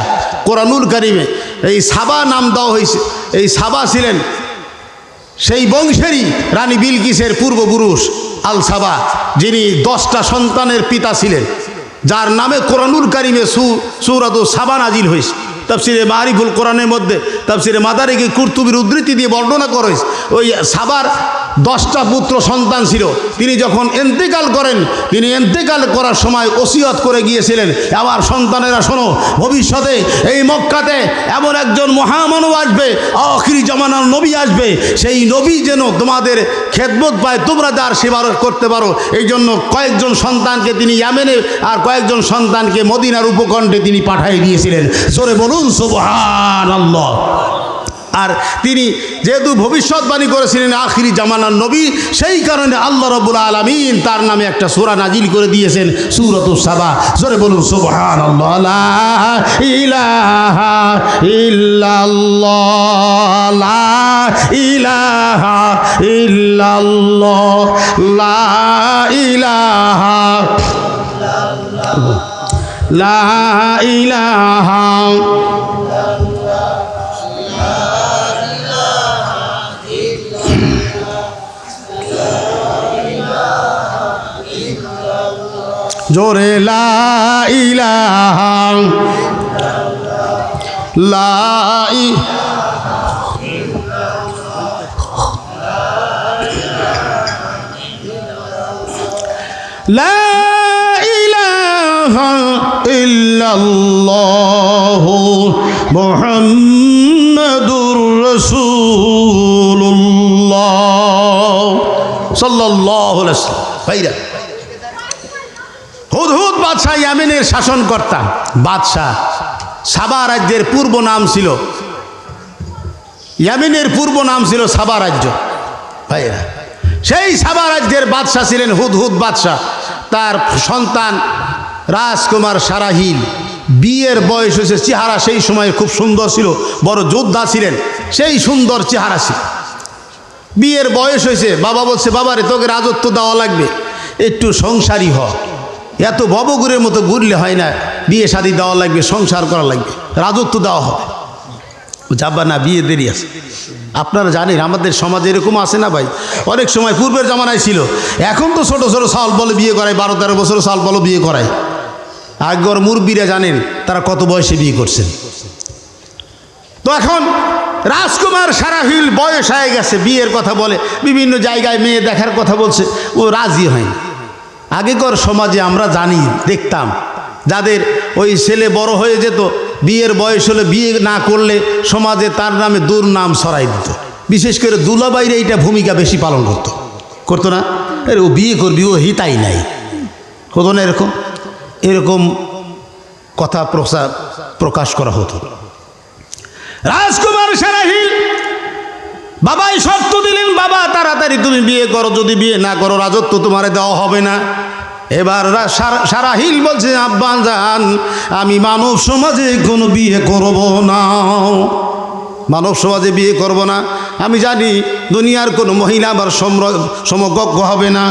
কোরআনুল কারিমে এই সাবা নাম দেওয়া হয়েছে। এই সাবা ছিলেন সেই বংশেরই রানী বিলকিসের পূর্বপুরুষ আল সাবা, যিনি 10টা সন্তানের পিতা ছিলেন, যার নামে কোরআনুল কারিমে সূরাতুস সাবা নাজিল হয়েছে। তাফসিরে মারিফুল কোরআনের মধ্যে তাফসিরে মাদারিকে কুরতুবির উদ্ধৃতি দিয়ে বর্ণনা করা হয়েছে। ওই সাবার 10টা পুত্র সন্তান ছিল। তিনি যখন ইন্তেকাল করেন, তিনি ইন্তেকাল করার সময় ওসিয়ত করে গিয়েছিলেন, আমার সন্তানেরা শোনো, ভবিষ্যতে এই মক্কাতে এমন একজন মহামানব আসবে, আখিরি জামানার নবী আসবে, সেই নবী যেন তোমাদের খেদমত পায়, তোমরা যার সেবা করতে পারো। এই জন্য কয়েকজন সন্তানকে তিনি ইয়ামেনে আর কয়েকজন সন্তানকে মদিনার উপকণ্ঠে তিনি পাঠিয়ে দিয়েছিলেন। জোরে বলুন সুবহানাল্লাহ। আর তিনি যেহেতু ভবিষ্যৎবাণী করেছিলেন আখিরি জামানার নবী, সেই কারণে আল্লাহ রাব্বুল আলামিন তার নামে একটা সূরা নাজিল করে দিয়েছেন, সূরাতুস সাবা। জোরে বলুন সুবহানাল্লাহ। লা ইলাহা ইল্লাল্লাহ, লা ইলাহা ইল্লাল্লাহ, লা ইলাহা ইল্লাল্লাহ, লা ইলাহা জোরে লা ইলাহা লা ইলাহা ইল্লাল্লাহ মুহাম্মাদুর রাসূলুল্লাহ সাল্লাল্লাহু আলাইহি ওয়াসাল্লাম। হুদহুদ বাদশাহ ইয়ামেনের শাসনকর্তা বাদশাহ। সাবা রাজ্যের পূর্ব নাম ছিল, ইয়ামেনের পূর্ব নাম ছিল সাবা রাজ্য। ভাইরা, সেই সাবা রাজ্যের বাদশাহ ছিলেন হুদহুদ বাদশাহ। তার সন্তান রাজকুমার সারাহিল। বিয়ের বয়স হয়েছে, চেহারা সেই সময় খুব সুন্দর ছিল, বড় যোদ্ধা ছিলেন, সেই সুন্দর চেহারা ছিল। বিয়ের বয়স হয়েছে, বাবা বলছে বাবারে তোকে রাজত্ব দেওয়া লাগবে, একটু সংসারী হ, এত ভবগুরের মতো ঘুরলে হয় না, বিয়ে শাদী দেওয়া লাগবে, সংসার করা লাগবে, রাজত্ব দেওয়া হবে। যাবা না, বিয়ে দেরি আছে। আপনারা জানেন আমাদের সমাজে এরকম আছে না ভাই? অনেক সময় পূর্বের জামানায় ছিল, এখন তো ছোট ছোট সাল বলে বিয়ে করায়, 12-13 বছর সাল বলে বিয়ে করায়। আগের মুরব্বীরা জানেন তারা কত বয়সে বিয়ে করছেন। তো এখন রাজকুমার সারাহিল বয়স হয়ে গেছে, বিয়ের কথা বলে, বিভিন্ন জায়গায় মেয়ে দেখার কথা বলছে, ও রাজি হয়নি। আগেকার সমাজে আমরা জানি, দেখতাম যাদের ওই ছেলে বড় হয়ে যেত, বিয়ের বয়স হলে বিয়ে না করলে সমাজে তার নামে দুর্নাম ছড়াই দিত। বিশেষ করে দুলাভাইরা এইটা ভূমিকা বেশি পালন করতো না? ও বিয়ে করবি, ও হিতাই নাই, হতো না এরকম? এরকম কথা প্রকাশ করা হতো। রাজকুমার সারাহিল বাবাই শর্ত দিলেন, বাবা তাড়াতাড়ি তুমি বিয়ে করো, যদি বিয়ে না করো রাজত্ব তোমারে দেওয়া হবে না। এবার সারাহিল বলছে আব্বা জান, আমি মানব সমাজে কোনো বিয়ে করব না, মানব সমাজে বিয়ে করব না। আমি জানি দুনিয়ার কোনো মহিলা আমার সমকক্ষ হবে না,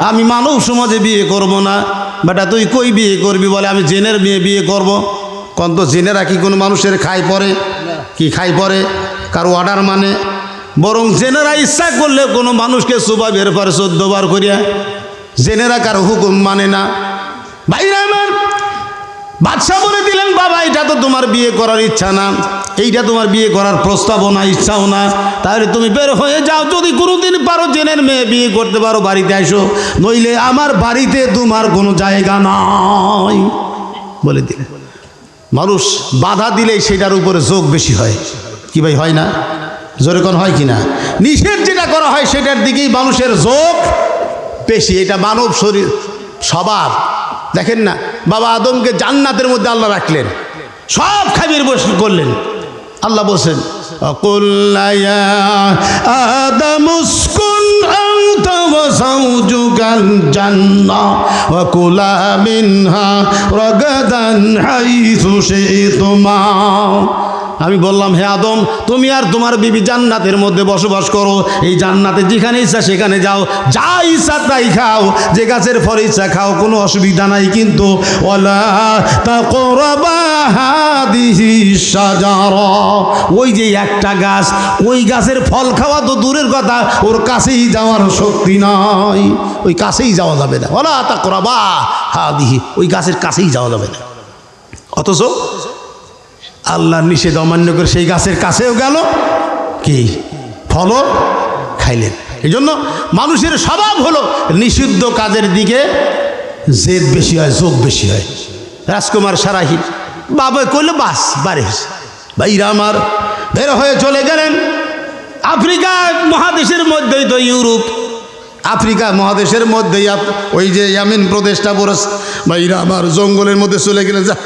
আমি মানব সমাজে বিয়ে করব না। বেটা তুই কই বিয়ে করবি? বলে আমি জেনের মেয়ে বিয়ে করব। কন্ত জেনেরা কি কোনো মানুষের খাই পরে? কি খাই পরে? কারো অর্ডার মানে? বরং জেনেরা ইচ্ছা করলে কোনো মানুষকে সুবা বের করে 14 বার করিয়া। জেনেরা কারো হুকুম মানে না। ভাইরা আমার, বাদশাহ বলে দিলেন বাবা এটা তো তোমার বিয়ে করার ইচ্ছা না, এইটা তোমার বিয়ে করার প্রস্তাবও না, ইচ্ছাও না, তাহলে তুমি বের হয়ে যাও। যদি কোনোদিন পারো জেনের মেয়ে বিয়ে করতে পারো বাড়িতে আসো, নইলে আমার বাড়িতে তোমার কোনো জায়গা নাই বলে দিলেন। মানুষ বাধা দিলেই সেটার উপরে যোগ বেশি হয়, কি ভাই হয় না? জোরে কোন হয় কিনা? নিষেধ যেটা করা হয় সেটার দিকেই মানুষের ঝোঁক বেশি। এটা মানব শরীর স্বভাব। দেখেন না, বাবা আদমকে জান্নাতের মধ্যে আল্লাহ রাখলেন, সব খাবির বসে করলেন। আল্লাহ বলছেন কুল্লা ইয়া আদম উসকুন আনতা ওয়া যাওজুকাল জান্নাহ ওয়া কুলা মিনহা রাগাদান হাইসু শি'তুমা। আমি বললাম, হে আদম, তুমি আর তোমার বিবি জান্নাতের মধ্যে বসবাস করো। এই জান্নাতে যেখানে ইচ্ছা সেখানে যাও, যা ইচ্ছা তাই খাও, যে গাছের ফল ইচ্ছা খাও, কোনো অসুবিধা নাই। কিন্তু ওয়ালা তাকরাবা হাদিহি শাজারা, ওই যে একটা গাছ, ওই গাছের ফল খাওয়া তো দূরের কথা, ওর কাছেই যাওয়ার শক্তি নাই, ওই কাছেই যাওয়া যাবে না। ওয়ালা তাকরাবা হাদিহি, ওই গাছের কাছেই যাওয়া যাবে না। অথচ আল্লাহর নিষেধ অমান্য করে সেই গাছের কাছেও গেল, কি ফলও খাইলেন। এই জন্য মানুষের স্বভাব হলো নিষিদ্ধ কাজের দিকে জেদ বেশি হয়, যোগ বেশি হয়। রাজকুমার সারাহি বাবা করলে বাস বাড়ি হয়েছে। ভাইরা আমার বের হয়ে চলে গেলেন আফ্রিকা মহাদেশের মধ্যেই, তো ইউরোপ আফ্রিকা মহাদেশের মধ্যেই ওই যে ইয়ামিন প্রদেশটা পড়েছে। ভাইরা আমার জঙ্গলের মধ্যে চলে গেলেন, যা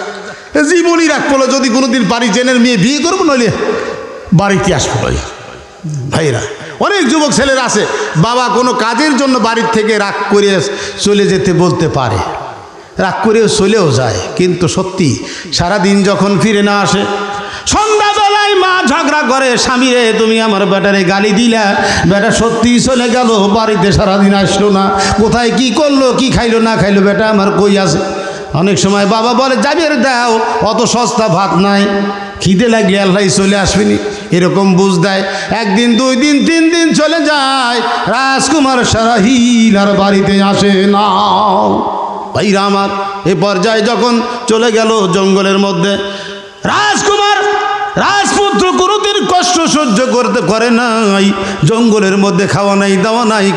জীবনই রাখ বলো, যদি কোনোদিন বাড়ি জেনের মেয়ে বিয়ে করবো, নইলে বাড়িতে আসবো। ভাইরা অনেক যুবক ছেলেরা আছে, বাবা কোনো কাজের জন্য বাড়ির থেকে রাগ করে চলে যেতে বলতে পারে, রাগ করেও চলেও যায়, কিন্তু সত্যি সারাদিন যখন ফিরে না আসে, সন্ধ্যাবেলায় মা ঝগড়া করে, স্বামী রে তুমি আমার বেটারে গালি দিলা, বেটা সত্যিই চলে গেল, বাড়িতে সারাদিন আসলো না, কোথায় কি করলো, কি খাইলো না খাইলো, বেটা আমার কই আছে। অনেক সময় বাবা বলে, যাবের দাও, অত সস্তা ভাত নাই, খিদে লাগলে আল্লাহ চলে আসবেনি, এরকম বুঝ দেয়। একদিন, 2 দিন, 3 দিন চলে যায়, রাজকুমার সারাহিল আর বাড়িতে আসে না। ভাইরা আমার এ পর্যায়ে যখন চলে গেল জঙ্গলের মধ্যে, রাজকুমার রাজপুত্র কোনোদিন কষ্ট সহ্য করতে করে নাই। জঙ্গলের মধ্যে খাওয়া নাই, দাওয়া নাই,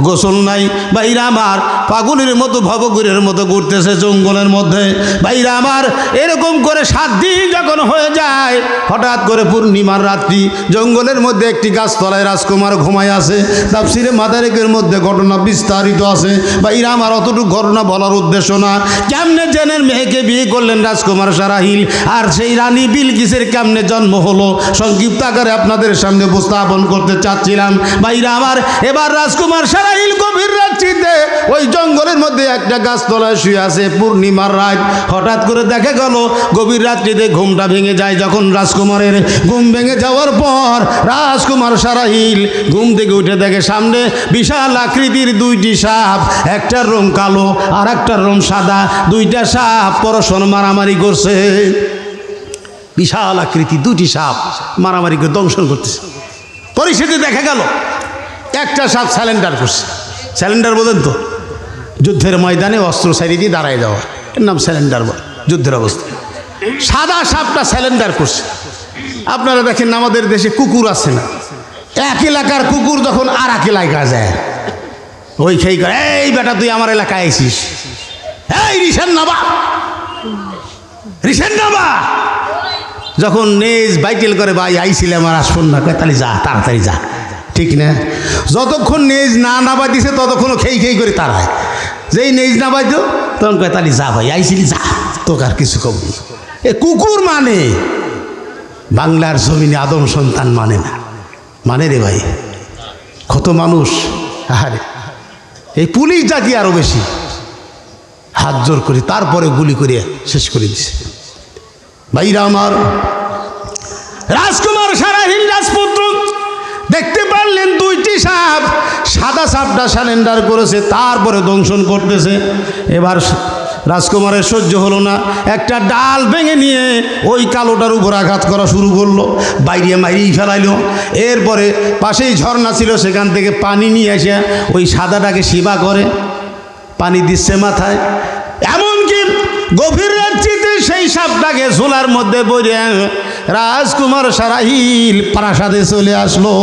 গোসল নাই। ভাইরা আমার পাগলের মতো ভবঘুরের মতো ঘুরতেছে জঙ্গলের মধ্যে। ভাইরা আমার এরকম করে 7 দিন যখন হয়ে যায়, হঠাৎ করে পূর্ণিমার রাত্রি, জঙ্গলের মধ্যে একটি গাছতলায় রাজকুমার ঘুমায় আছে। তাফসিরে মাদারিকের মধ্যে ঘটনা বিস্তারিত আছে। ভাইরা আমার অতটুকু ঘটনা বলার উদ্দেশ্য না। কেমনে জেনের মেয়েকে বিয়ে করলেন রাজকুমার সারাহিল, আর সেই রানী বিলকিসের কেমনে জন্ম হলো, সংক্ষিপ্ত আকারে আপনাদের সামনে উপস্থাপন করতে চাচ্ছিলাম। ভাইরা আমার এবার রাজকুমার সারাহিল গভীর রাত্রিতে ওই জঙ্গলের মধ্যে একটা গাছতলায় শুয়ে আছে, পূর্ণিমার রাত। হঠাৎ করে দেখা গেল গভীর রাত্রিতে ঘুমটা ভেঙে যায়। যখন রাজকুমারের ঘুম ভেঙে যাওয়ার পর রাজকুমার সারাহিল ঘুম থেকে উঠে দেখে সামনে বিশাল আকৃতির 2টি সাপ, একটার রং কালো আর একটার রং সাদা। 2টা সাপ পরস্পর মারামারি করছে। বিশাল আকৃতি 2টি সাপ মারামারি করে দংশন করতেছে। পরিস্থিতি দেখা গেল একটা সাপ স্যালেন্ডার করছে। স্যালেন্ডার বলেন তো, যুদ্ধের ময়দানে অস্ত্র সাইড দিয়ে দাঁড়ায় যাওয়া, এর নাম স্যালেন্ডার বলে যুদ্ধের অবস্থা। সাদা সাপটা স্যালেন্ডার করছে। আপনারা দেখেন আমাদের দেশে কুকুর আছে না, এক এলাকার কুকুর যখন আর এক এলাকায় যায়, ওই খেই করে, এই বেটা তুই আমার এলাকায় আইছিস, এই রিসেন নাবা, রিসেন নাবা। যখন নেজ বাইটেল করে, ভাই আইছিলাম আর আসুন না, তাহলে যা, তাড়াতাড়ি যা, ঠিক না? যতক্ষণ নেজ না নাবা দিছে ততক্ষণ খেই খেই করে তাড়ায়। যেই নেজ না বাজো তখন কয়, তাহলে যা ভাই আইছিলি যা, তোকে আর কিছু কব। এ কুকুর মানে বাংলার জমিনে আদম সন্তান মানে না, মানে রে ভাই। কত মানুষ, আরে এই পুলিশ জাতি আরো বেশি, হাত জোর করে তারপরে গুলি করে শেষ করে দিছে। ভাইরা আমার, রাজকুমার সারাহিল রাজপুত্র দেখতে পারলেন 2টি সাপ, সাদা সাপটা স্যালেন্ডার করেছে, তারপরে দংশন করতেছে। এবার রাজকুমারের সহ্য হলো না, একটা ডাল ভেঙে নিয়ে ওই কালোটার উপর আঘাত করা শুরু করলো, বাইরে মাইরেই ফেলাইলো। এরপরে পাশেই ঝর্ণা ছিল, সেখান থেকে পানি নিয়ে এসে ওই সাদাটাকে সেবা করে, পানি দিচ্ছে মাথায়। এমনকি গভীর রাত্রিতে সেই সাপটাকে ঝোলার মধ্যে বইরে রাজকুমার সারাহিল প্রাসাদে চলে আসলো।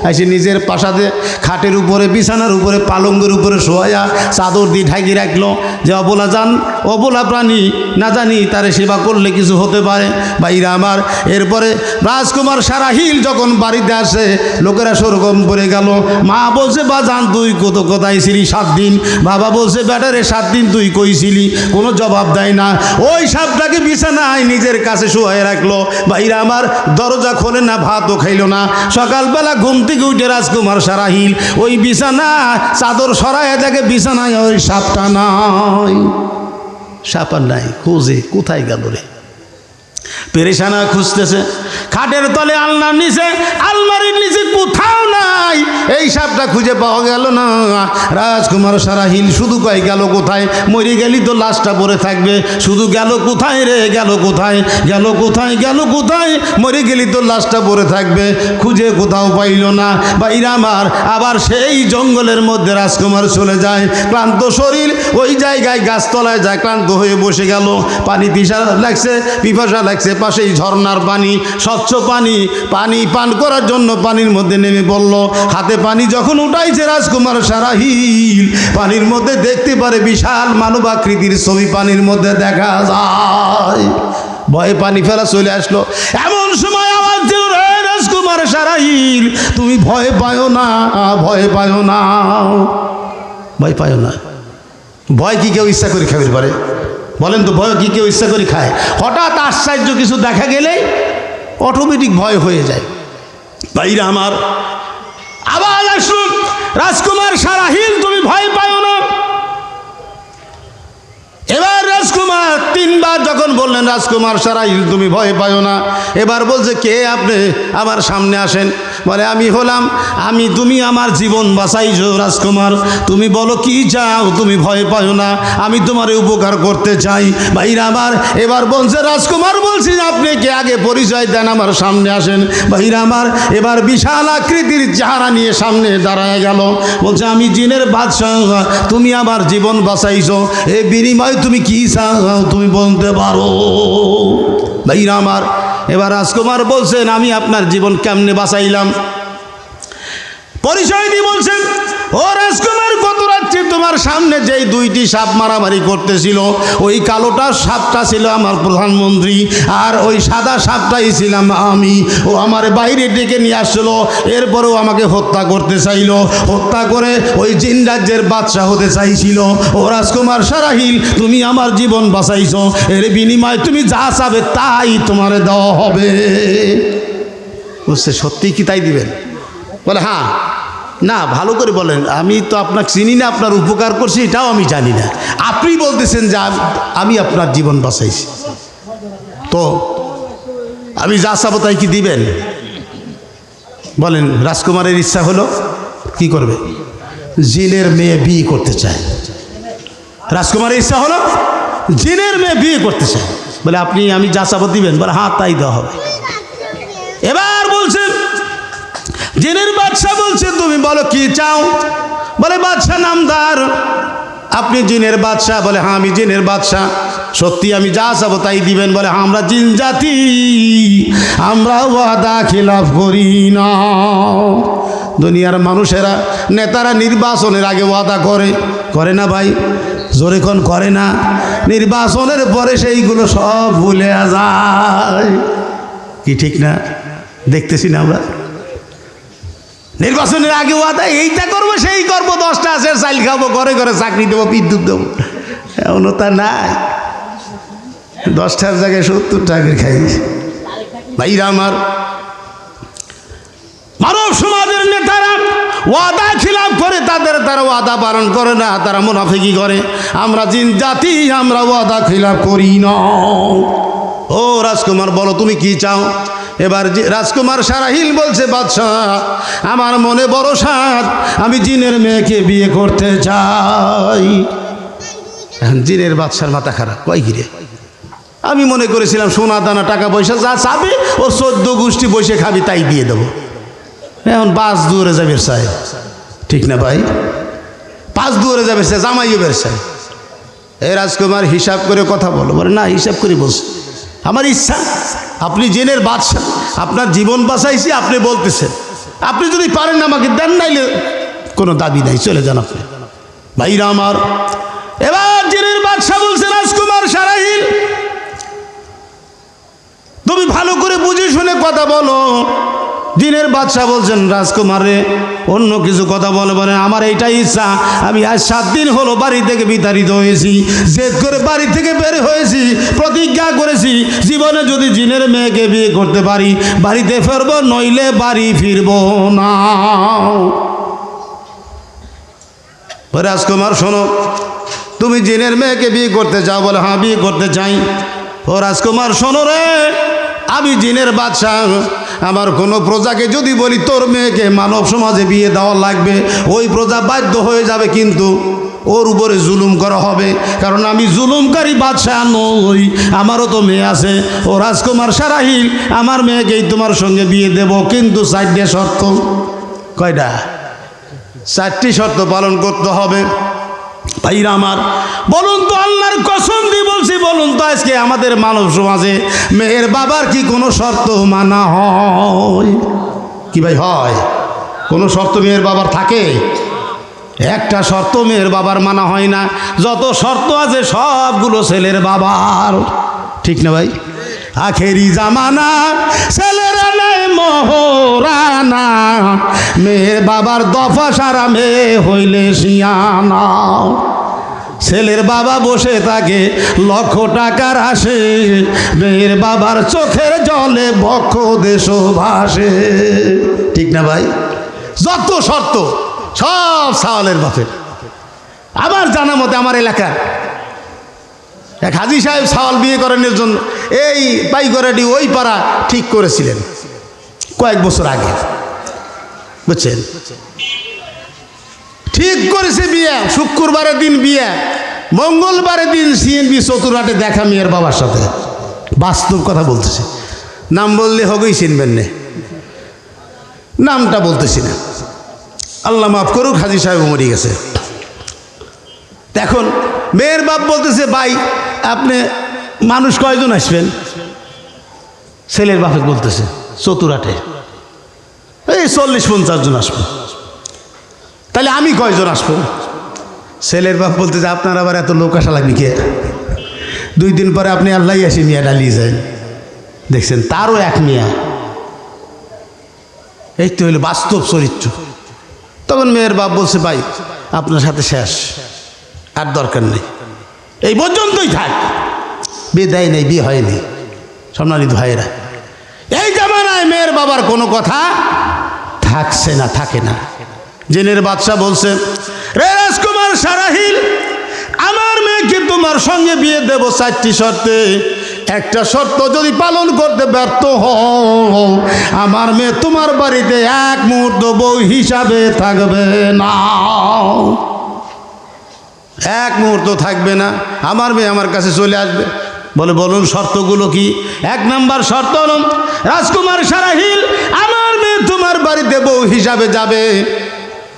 এসে নিজের পাশাতে খাটের উপরে বিছানার উপরে পালঙ্গের উপরে শোয়া চাদর দিয়ে ঢাকি রাখলো যে অবলা যান অবলা প্রাণী না জানি তারে সেবা করলে কিছু হতে পারে ভাইরা আমার। এরপরে রাজকুমার সারাহিল যখন বাড়িতে আসে লোকেরা সরগম করে গেল। মা বলছে বাজান তুই কোথায় ছিলি 7 দিন? বাবা বলছে ব্যাটারে 7 দিন তুই কইছিলি? কোনো জবাব দেয় না। ওই সাপটাকে বিছানায় নিজের কাছে শুয়ে রাখলো। ভাইরা আমার, দরজা খোলে না, ভাতও খাইলো না। সকালবেলা ঘুম থেকে উঠে রাজকুমার সারাহিল ওই বিছানা চাদর সরাইয়া দেখে বিছানায় ওই সাপটা নাই। সাপ আর নাই, খোঁজে কোথায় গেল রে, পেরেশানা খুঁজতেছে। খাটের তলে আলনার নিচে আলমারির নিচে কোথাও নাই, এই সাপটা খুঁজে পাওয়া গেল না। রাজকুমার সারাহিল শুধু কয় গেল কোথায়? মরে গেলি তো লাশটা পড়ে থাকবে, শুধু গেল কোথায় রে, গেল কোথায়, গেল কোথায়, গেল কোথায়, মরে গেলি তো লাশটা পড়ে থাকবে। খুঁজে কোথাও পাইল না। বাইরা আমার, আবার সেই জঙ্গলের মধ্যে রাজকুমার চলে যায়। ক্লান্ত শরীর ওই জায়গায় গাছতলায় যায়, ক্লান্ত হয়ে বসে গেল। পানি পিপাসা লাগছে, পাশেই ঝর্ণার পানি, স্বচ্ছ পানি, পানি পান করার জন্য পানির মধ্যে নেমে পড়ল। হাতে পানি যখন উঠাইছে রাজকুমার সারাহিল, পানির মধ্যে দেখতে পারে বিশাল মানব আকৃতির ছবি পানির মধ্যে দেখা যায়। ভয়ে পানি ফেলা চলে আসলো। এমন সময় আওয়াজ দিল, রে রাজকুমার সারাহিল, তুমি ভয় পাও না, ভয় পাও না, ভয় পাও না। ভয় কি কেউ ইচ্ছা করে খাবে পারে? বলেন তো, ভয় কি কেউ ইচ্ছা করে খায়? হঠাৎ আশ্চর্য কিছু দেখা গেলেই অটোমেটিক ভয় হয়ে যায়। ভাইরা আমার, আবার আসুন, রাজকুমার সারাহিল তুমি ভয় পাও না। এবার রাজকুমার 3 বার যখন বললেন রাজকুমার সারাহিল তুমি ভয় পাও না, এবার বলছে কে আপনি, আমার সামনে আসেন। বলে আমি হলাম, তুমি আমার জীবন বাঁচাইছো রাজকুমার, তুমি বলো কি চাও, তুমি ভয় পাও না, আমি তোমার উপকার করতে চাই। ভাইরা আমার, এবার বলছে রাজকুমার বলছি আপনি কে, আগে পরিচয় দেন, আমার সামনে আসেন। ভাইরা আমার, এবার বিশাল আকৃতির চেহারা নিয়ে সামনে দাঁড়ায় গেল। বলছে আমি জিনের বাদশাহ, তুমি আমার জীবন বাঁচাইছো, এ বিনিময় তুমি কি চাও তুমি বলতে পারো। ভাইরা আমার, এবার রাজকুমার বলছেন আমি আপনার জীবন কেমনে বাঁচাইলাম, পরিচয় দিয়ে বলছেন ও রাজকুমার, গত রাত্রে তোমার সামনে যেই 2টি সাপ মারামারি করতেছিল, ওই কালোটা সাপটা ছিল আমার প্রধানমন্ত্রী, আর ওই সাদা সাপটাই ছিলাম আমি। ও আমার বাইরে ডেকে নিয়ে আসলো, এরপরেও আমাকে হত্যা করতে চাইল, হত্যা করে ওই জিন রাজ্যের বাদশাহ হতে চাইছিল। ও রাজকুমার সারাহিল, তুমি আমার জীবন বাঁচাইছো, এর বিনিময়ে তুমি যা চাবে তাই তোমার দেওয়া হবে। বুঝছে? সত্যি কি তাই দিবেন? বলে হ্যাঁ। না, ভালো করে বলেন, আমি তো আপনাকে চিনি না, আপনার উপকার করছি এটাও আমি জানি না, আপনি বলতেছেন যে আমি আপনার জীবন বাঁচাইছি, তো আমি যা চাবো তাই কি দিবেন? বলেন। রাজকুমারের ইচ্ছা হলো কি করবে? জিনের মেয়ে বিয়ে করতে চায়। রাজকুমারের ইচ্ছা হলো জিনের মেয়ে বিয়ে করতে চায়। বলে আপনি আমি যা চাবো দিবেন? বলে হ্যাঁ তাই দেওয়া হবে। এবার বলছেন জিনের বাদশাহ বলছে তুমি বলো কি চাও? বলে বাদশাহ নামদার, আপনি জিনের বাদশাহ? বলে হ্যাঁ আমি জিনের বাদশাহ। সত্যি আমি যা চাবো তাই দিবেন? বলে হ্যাঁ, আমরা জিন জাতি, আমরা ওয়াদা খিলাফ করি না। দুনিয়ার মানুষেরা, নেতারা নির্বাচনের আগে ওয়াদা করে না ভাই? জোরে কোন করে না? নির্বাচনের পরে সেইগুলো সব ভুলে যায়, কি ঠিক না? দেখতেছি না আমরা, নির্বাচনের আগে ওয়াদা এইটা করবো সেই করবো, 10টা আছে চাইল খাবো, ঘরে ঘরে চাকরি দেবো, বিদ্যুৎ দেবো। এমন তা নাই, 10টার জায়গায় 70 টাকা খাই। ভাইরা আমার, মানব সমাজের নেতারা ওয়াদা খিলাফ করে, তারা ওয়াদা পালন করে না, তারা মুনাফিকি করে। আমরা জিন জাতি, আমরা ওয়াদা খিলাফ করি না। ও রাজকুমার বলো তুমি কি চাও? এবার রাজকুমার সারাহিল বলছে বাদশাহ আমার মনে বড় সাধ, আমি জিনের মেয়েকে বিয়ে করতে চাই। এখন জিনের বাদশার মাথা খারাপ, কয় গিরে আমি মনে করেছিলাম সোনা দানা টাকা পয়সা যা চাবে ও 14 গোষ্ঠী বসে খাবি তাই দিয়ে দেবো, এখন 5 দুয়ারে যাবে চাই, ঠিক না ভাই? 5 দুয়ারে যাবে চাই, জামাইও বের চাই। এই রাজকুমার হিসাব করে কথা বলো। বলে না, হিসাব করে বলছি, আমার ইচ্ছা, আপনি জেনের বাদশাহ, আপনার জীবন বাঁচাইছি, আপনি বলতেছেন আপনি যদি পারেন আমাকে দেন, নাইলে কোনো দাবি নাই, চলে যান আপনি। ভাইরা আমার, এবার জিনের বাদশা বলছে রাজকুমার সারাহিল, তুমি ভালো করে বুঝে শুনে কথা বলো। জিনের বাদশা বলছেন রাজকুমারে অন্য কিছু কথা বলবেন, আমার এইটাই ইচ্ছা। আমি আজ 7 দিন হলো বাড়ি থেকে বিতাড়িত হয়েছি, জেদ করে বাড়ি থেকে বের হয়েছি, প্রতিজ্ঞা করেছি জীবনে যদি জিনের মেয়েকে বিয়ে করতে পারি বাড়িতে ফিরবো, নইলে বাড়ি ফিরবো না। রাজকুমার শোনো, তুমি জিনের মেয়েকে বিয়ে করতে চাও? বলে হ্যাঁ বিয়ে করতে চাই। ও রাজকুমার শোনো রে, আমি জিনের বাদশা, আমার কোনো প্রজাকে যদি বলি তোর মেয়েকে মানব সমাজে বিয়ে দেওয়া লাগবে, ওই প্রজা বাধ্য হয়ে যাবে, কিন্তু ওর উপরে জুলুম করা হবে, কারণ আমি জুলুমকারী বাদশা নই, আমারও তো মেয়ে আছে। ও রাজকুমার সারাহিল, আমার মেয়েকেই তোমার সঙ্গে বিয়ে দেব, কিন্তু 4টে শর্ত। কয়টা? 4টি শর্ত পালন করতে হবে। ভাইরা আমার, বলুন তো, আল্লাহর কসম দিয়ে বলছি, বলুন তো আজকে আমাদের মানব সমাজে মেয়ের বাবার কি কোনো শর্ত মানা হয়? কি ভাই হয়? কোনো শর্ত মেয়ের বাবার থাকে? একটা শর্ত মেয়ের বাবার মানা হয় না। যত শর্ত আছে সবগুলো ছেলের বাবার, ঠিক না ভাই? আখেরি জামানা ছেলেরা নাই মোহরানা, মেয়ের বাবার দফা সারা মেয়ে হইলে শিয়ানা। ছেলের বাবা বসে থাকে লক্ষ টাকার আসে, মেয়ের বাবার চোখের জলে বক্ষ দেশ ভাসে, ঠিক না ভাই? যত শর্ত সব সাওয়ালের বাপের। আমার জানা মতে আমার এলাকার এক হাজি সাহেব সাওয়াল বিয়ে করানোর জন্য এই পাইগরাডি ওই পাড়া ঠিক করেছিলেন কয়েক বছর আগে, বুঝছেন? ঠিক করেছে বিয়ে, শুক্রবারের দিন বিয়ে, মঙ্গলবারের দিন সিএনবি চতুরাটে দেখা মেয়ের বাবার সাথে। বাস্তব কথা বলতেছে, নাম বললে হবেই চিনবেন না, নামটা বলতেছি না, আল্লাহ মাফ করুক, হাজি সাহেব মরে গেছে। এখন মেয়ের বাপ বলতেছে, ভাই আপনি মানুষ কয়জন আসবেন? ছেলের বাপে বলতেছে চতুরাটে এই 40-50 জন আসবো। তাহলে আমি কয়জন আসবো? ছেলের বাপ বলতেছে, আপনার আবার এত লোক আসা লাগবে কে? 2 দিন পরে আপনি আল্লাহ আসি মিয়া ডালিয়ে যায়। দেখছেন, তারও এক মিয়া। এই তো হইল বাস্তব চরিত্র। তখন মেয়ের বাপ বলছে, ভাই আপনার সাথে শেষ, আর দরকার নেই, এই পর্যন্তই থাক। বিয়ে দেয় নেই, বিয়ে হয়নি। সম্মানিত ভাইয়েরা, এই জামানায় মেয়ের বাবার কোনো কথা থাকছে না, থাকে না। জিনের বাদশা বলছে, রে রাজকুমার সারাহিল, আমার মেয়েকে তোমার সঙ্গে বিয়ে দেব 4টি শর্তে। একটা শর্ত যদি পালন করতে ব্যর্থ হও, আমার মেয়ে তোমার বাড়িতে 1 মুহূর্ত বউ হিসাবে থাকবে না। 1 মুহূর্ত থাকবে না, আমার মেয়ে আমার কাছে চলে আসবে। বলে বলুন শর্তগুলো কি? 1 নাম্বার শর্ত হল, রাজকুমার সারাহিল, আমার মেয়ে তোমার বাড়িতে বউ হিসাবে যাবে,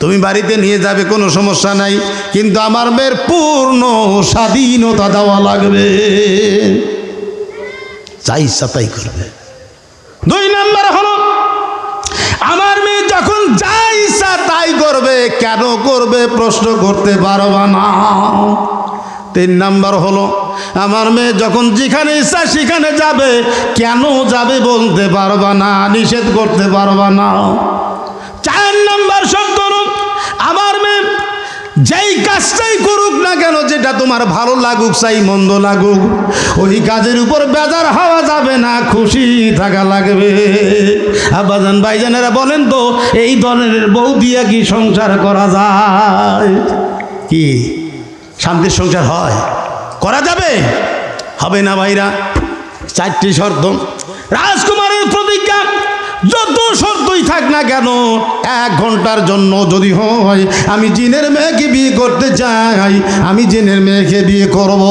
তুমি বাড়িতে নিয়ে যাবে, কোনো সমস্যা নাই, কিন্তু আমার মেয়ের পূর্ণ স্বাধীনতা দেওয়া লাগবে, যা ইচ্ছা তাই করবে। 2 নাম্বার হলো, আমার মেয়ে যখন যা ইচ্ছা তাই করবে, কেন করবে প্রশ্ন করতে পারবা না। 3 নাম্বার হলো, আমার মেয়ে যখন যেখানে ইচ্ছা সেখানে যাবে, কেন যাবে বলতে পারবা না, নিষেধ করতে পারবা না। 4 নাম্বার শর্ত হলো, আমার মেয়ে যেই কাজটাই করুক না কেন, যেটা তোমার ভালো লাগুক চাই মন্দ লাগুক, ওই কাজের উপর বেজার হওয়া যাবে না, খুশি থাকা লাগবে। আব্বাজান ভাইজানেরা বলেন তো, এই ধরনের বউ দিয়ে কি সংসার করা যায়? কি শান্তির সংসার হয়? করা যাবে? হবে না ভাইরা। 4টি শর্ত, রাজকুমারের প্রতিজ্ঞা, যত শর্তই থাক না কেন, 1 ঘন্টার জন্য যদি হয় আমি জিনের মেয়েকে বিয়ে করতে চাই, আমি জিনের মেয়েকে বিয়ে করব।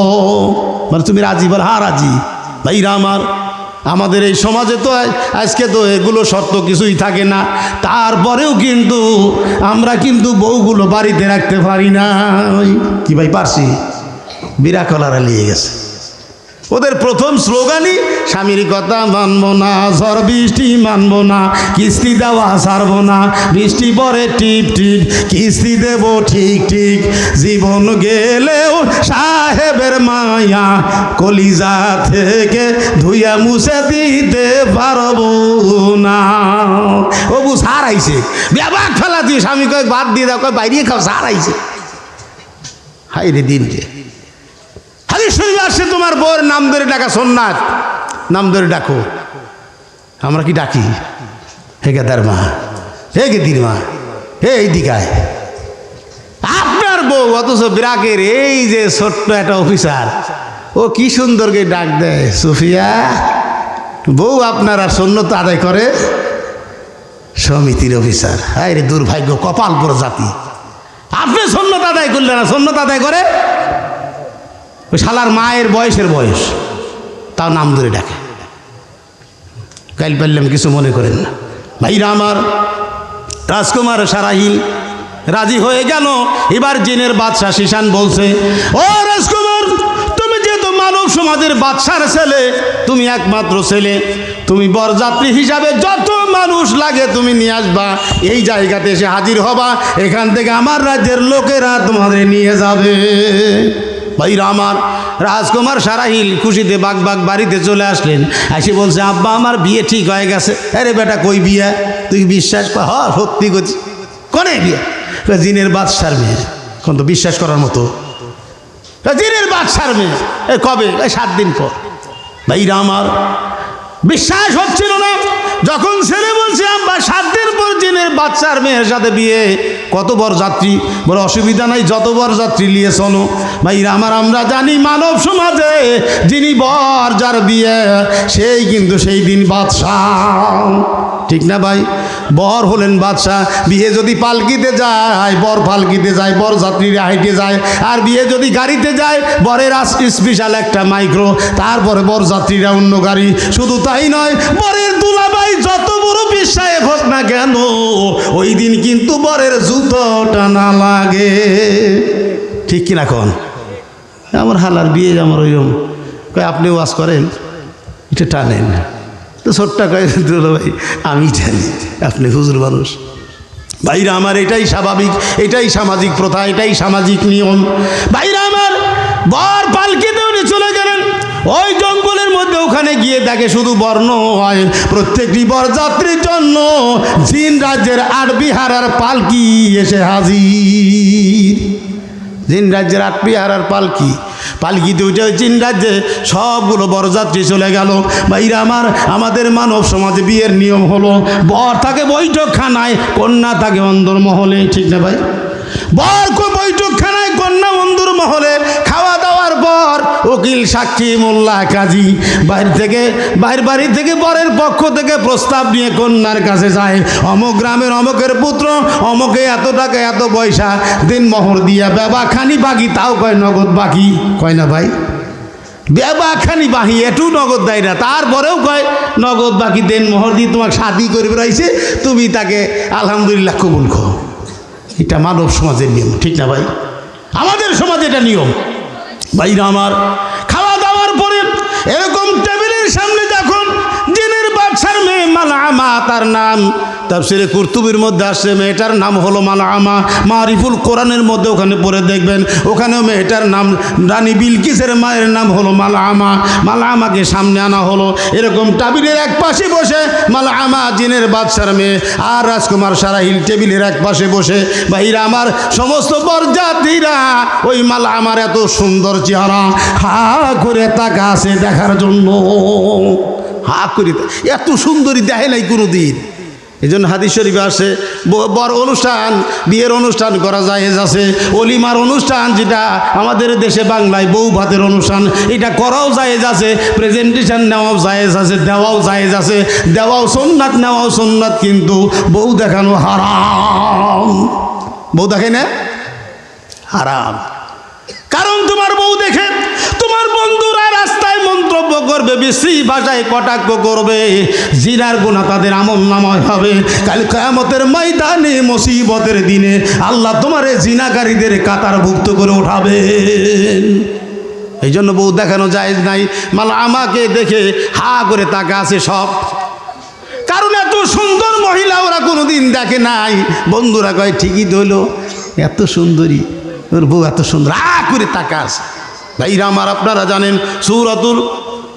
মানে তুমি রাজি? বল হ্যাঁ রাজি। ভাইরা আমার, আমাদের এই সমাজে তো আজকে তো এগুলো শর্ত কিছুই থাকে না, তারপরেও কিন্তু আমরা কিন্তু বউগুলো বাড়িতে রাখতে পারি না। কি ভাই পারছি? বিরা কলারা নিয়ে গেছে, ওদের প্রথম স্লোগানই স্বামীর কথা মানবো না, ঝড় বৃষ্টি মানবো না, কিস্তি দেওয়া ছাড়বো না, বৃষ্টি পরে টিপ টিপ, কিস্তি দেবো ঠিক ঠিক, জীবন গেলেও সাহেবের মায়া কলিজা থেকে ধুইয়া মুছে দিতে পারবো না। ও বু সার আইছে, ব্যাপার ফেলা দিয়ে স্বামী কয়েক বাদ দিয়ে দাও, কয় বাইরে খাও, সার আইছে। হাই রে দিন রে। হাদিস শরীফে আসছে তোমার বউর নাম ধরে ডাকা সুন্নাত, নাম ধরে ডাকো। আমরা কি ডাকি? হে গেদার মা, হে গেদির মা, হে এই দিকায়। আপনার বউ অথচ ব্রাকের এই যে ছোট্ট একটা অফিসার, ও কি সুন্দরকে ডাক দেয় সুফিয়া। বউ আপনার আর সুন্নত আদায় করে সমিতির অফিসার। হায় রে দুর্ভাগ্য, কপাল পর জাতি। আপনি সুন্নত আদায় করলেন না, সুন্নত আদায় করে ওই শালার মায়ের বয়সের বয়স, তাও নাম ধরে ডাকে। গাইল পারলাম, কিছু মনে করেন না ভাইরা আমার। রাজকুমার সারাহিল রাজি হয়ে গেল। এবার জিনের বাদশাহ শিশান বলছে, ও রাজকুমার, তুমি যেহেতু মানব সমাজের বাদশার ছেলে, তুমি একমাত্র ছেলে, তুমি বরযাত্রী হিসাবে যত মানুষ লাগে তুমি নিয়ে আসবা, এই জায়গাতে এসে হাজির হবা, এখান থেকে আমার রাজ্যের লোকেরা তোমাদের নিয়ে যাবে। ভাইরা আমার, রাজকুমার সারাহিল খুশিতে বাগ বাগ বাড়িতে চলে আসলেন। এসে বলছে, আব্বা আমার বিয়ে ঠিক হয়ে গেছে। আরে বেটা কই বিয়ে? তুই বিশ্বাস কর? হ সত্যি করছি। কনে বিয়ে? জিনের বাদশার মেয়ে। এখন তো বিশ্বাস করার মতো, জিনের বাদশার মেয়ে। কবে? 7 দিন পর। ভাইরা আমার, বিশ্বাস হচ্ছিল না। যখন ছেলে বলছে আব্বা 7 দিন পর জিনের বাচ্চার মেয়ের সাথে বিয়ে, কত বড় যাত্রী, বড় অসুবিধা নাই, যত বড় যাত্রী নিয়ে চলো। ভাইরা আমার, আমরা জানি মানব সমাজে যিনি বর যার বিয়ে, সেই কিন্তু সেই দিন বাদশাহ, ঠিক না ভাই? বর হলেন বাদশাহ। বিয়ে যদি পালকিতে যায়, বর পালকিতে যায়, বর যাত্রীরা হাইটে যায়। আর বিয়ে যদি গাড়িতে যায়, বরের স্পেশাল একটা মাইক্রো, তারপরে বর যাত্রীরা অন্য গাড়ি। শুধু তাই নয়, বরের দুলাভাই যত বড় বিশ্বায় হোক না কেন, ওই দিন কিন্তু বরের জুতো টানা লাগে, ঠিক কিনা কোন? আমার হালার বিয়ে আমার ওইরকম কয়, আপনি ওয়াজ করেন, এটা টানেন তো ছোট্ট কয়, দুলাভাই আমি জানি আপনি হুজুর মানুষ। ভাইরা আমার, এটাই স্বাভাবিক, এটাই সামাজিক প্রথা, এটাই সামাজিক নিয়ম। ভাইরা আমার, বর পালকিতে উনি চলে গেলেন ওই জঙ্গলের মধ্যে। ওখানে গিয়ে দেখে শুধু বর্ণ হয়, প্রত্যেকটি বরযাত্রীর জন্য জিন রাজ্যের 8 বিহারার পালকি এসে হাজির। জিন রাজ্যের 8 বিহারার পালকি, পালকিতে উঠে জিন রাজ্যে সবগুলো বরযাত্রী চলে গেল। ভাইরা আমার, আমাদের মানব সমাজে বিয়ের নিয়ম হলো, বর থাকে বৈঠকখানায়, কন্যা থাকে অন্দরমহলে, ঠিক না ভাই? বর বৈঠকখানায়, কন্যা অন্দরমহলে। খাওয়া দাওয়ার পর উকিল, সাক্ষী, মোল্লা, কাজী বাইর বাড়ি থেকে বরের পক্ষ থেকে প্রস্তাব নিয়ে কন্যার কাছে যায়। অমুক গ্রামের অমুকের পুত্র, অমুকে এত টাকা এত পয়সা দিন মোহর দিয়া বেবা খানি বাকি, তাও কয় নগদ বাকি, কয় না ভাই? বেবা খানি বাহি একটু নগদ দেয় না, তারপরেও কয় নগদ বাকি দেন মোহর দিয়ে তোমাকে শাদি করে বেড়াইছে, তুমি তাকে আলহামদুলিল্লাহ কবুল করো। এটা মানব সমাজের নিয়ম, ঠিক না ভাই? আমাদের সমাজে এটা নিয়ম। ভাইরা আমার, খাওয়া দাওয়ার পরে এরকম টেবিলের সামনে যখন জিনের বাদশার মেয়ে মালআমা, তার নাম তাফসিরে কুরতুবির মধ্যে আসছে, মেয়েটার নাম হলো মালআমা। মারিফুল কোরআনের মধ্যে ওখানে পড়ে দেখবেন, ওখানেও মেয়েটার নাম, রানী বিলকিসের মায়ের নাম হলো মালআমা। মালআমাকে সামনে আনা হলো। এরকম টেবিলের এক পাশে বসে মালআমা জিনের বাদশার মেয়ে, আর রাজকুমার সারাহিল টেবিলের এক পাশে বসে। ভাইরা আমার, সমস্ত বরযাত্রীরা ওই মালআমার এত সুন্দর চেহারা হা করে তাকাছে দেখার জন্য। হা করে, এত সুন্দরী দেখে নাই কোনো দিন। এই জন্য হাদিস শরীফে আসে, বর অনুষ্ঠান, বিয়ের অনুষ্ঠান করা জায়েজ আছে। অলিমার অনুষ্ঠান, যেটা আমাদের দেশে বাংলায় বউ ভাতের অনুষ্ঠান, এটা করাও জায়েজ আছে। প্রেজেন্টেশন নেওয়াও জায়েজ আছে, দেওয়াও জায়েজ আছে। দেওয়াও সুন্নাত, নেওয়াও সুন্নাত, কিন্তু বউ দেখানো হারাম। বউ দেখে না হারাম। কারণ তোমার বউ দেখে তোমার বন্ধুরা রাস্তায় মন্তব্য করবে, বিশ্রী ভাষায় কটাক্ষ করবে, জিনার গুনাহ তাদের আমলনামায় হবে। কাল কিয়ামতের ময়দানে, মুসিবতের দিনে আল্লাহ তোমার জিনাকারীদের কাতারভুক্ত করে উঠাবেন। এই জন্য বউ দেখানো যায় নাই। মাল আমাকে দেখে হা করে তাকা আছে সব, কারণ এত সুন্দর মহিলা ওরা কোনোদিন দেখে নাই। বন্ধুরা কয় ঠিকই তো হলো, এত সুন্দরী ওর বউ, এত সুন্দর, হা করে তাকা আছে। ভাইরা আমার, আপনারা জানেন সূরাতুল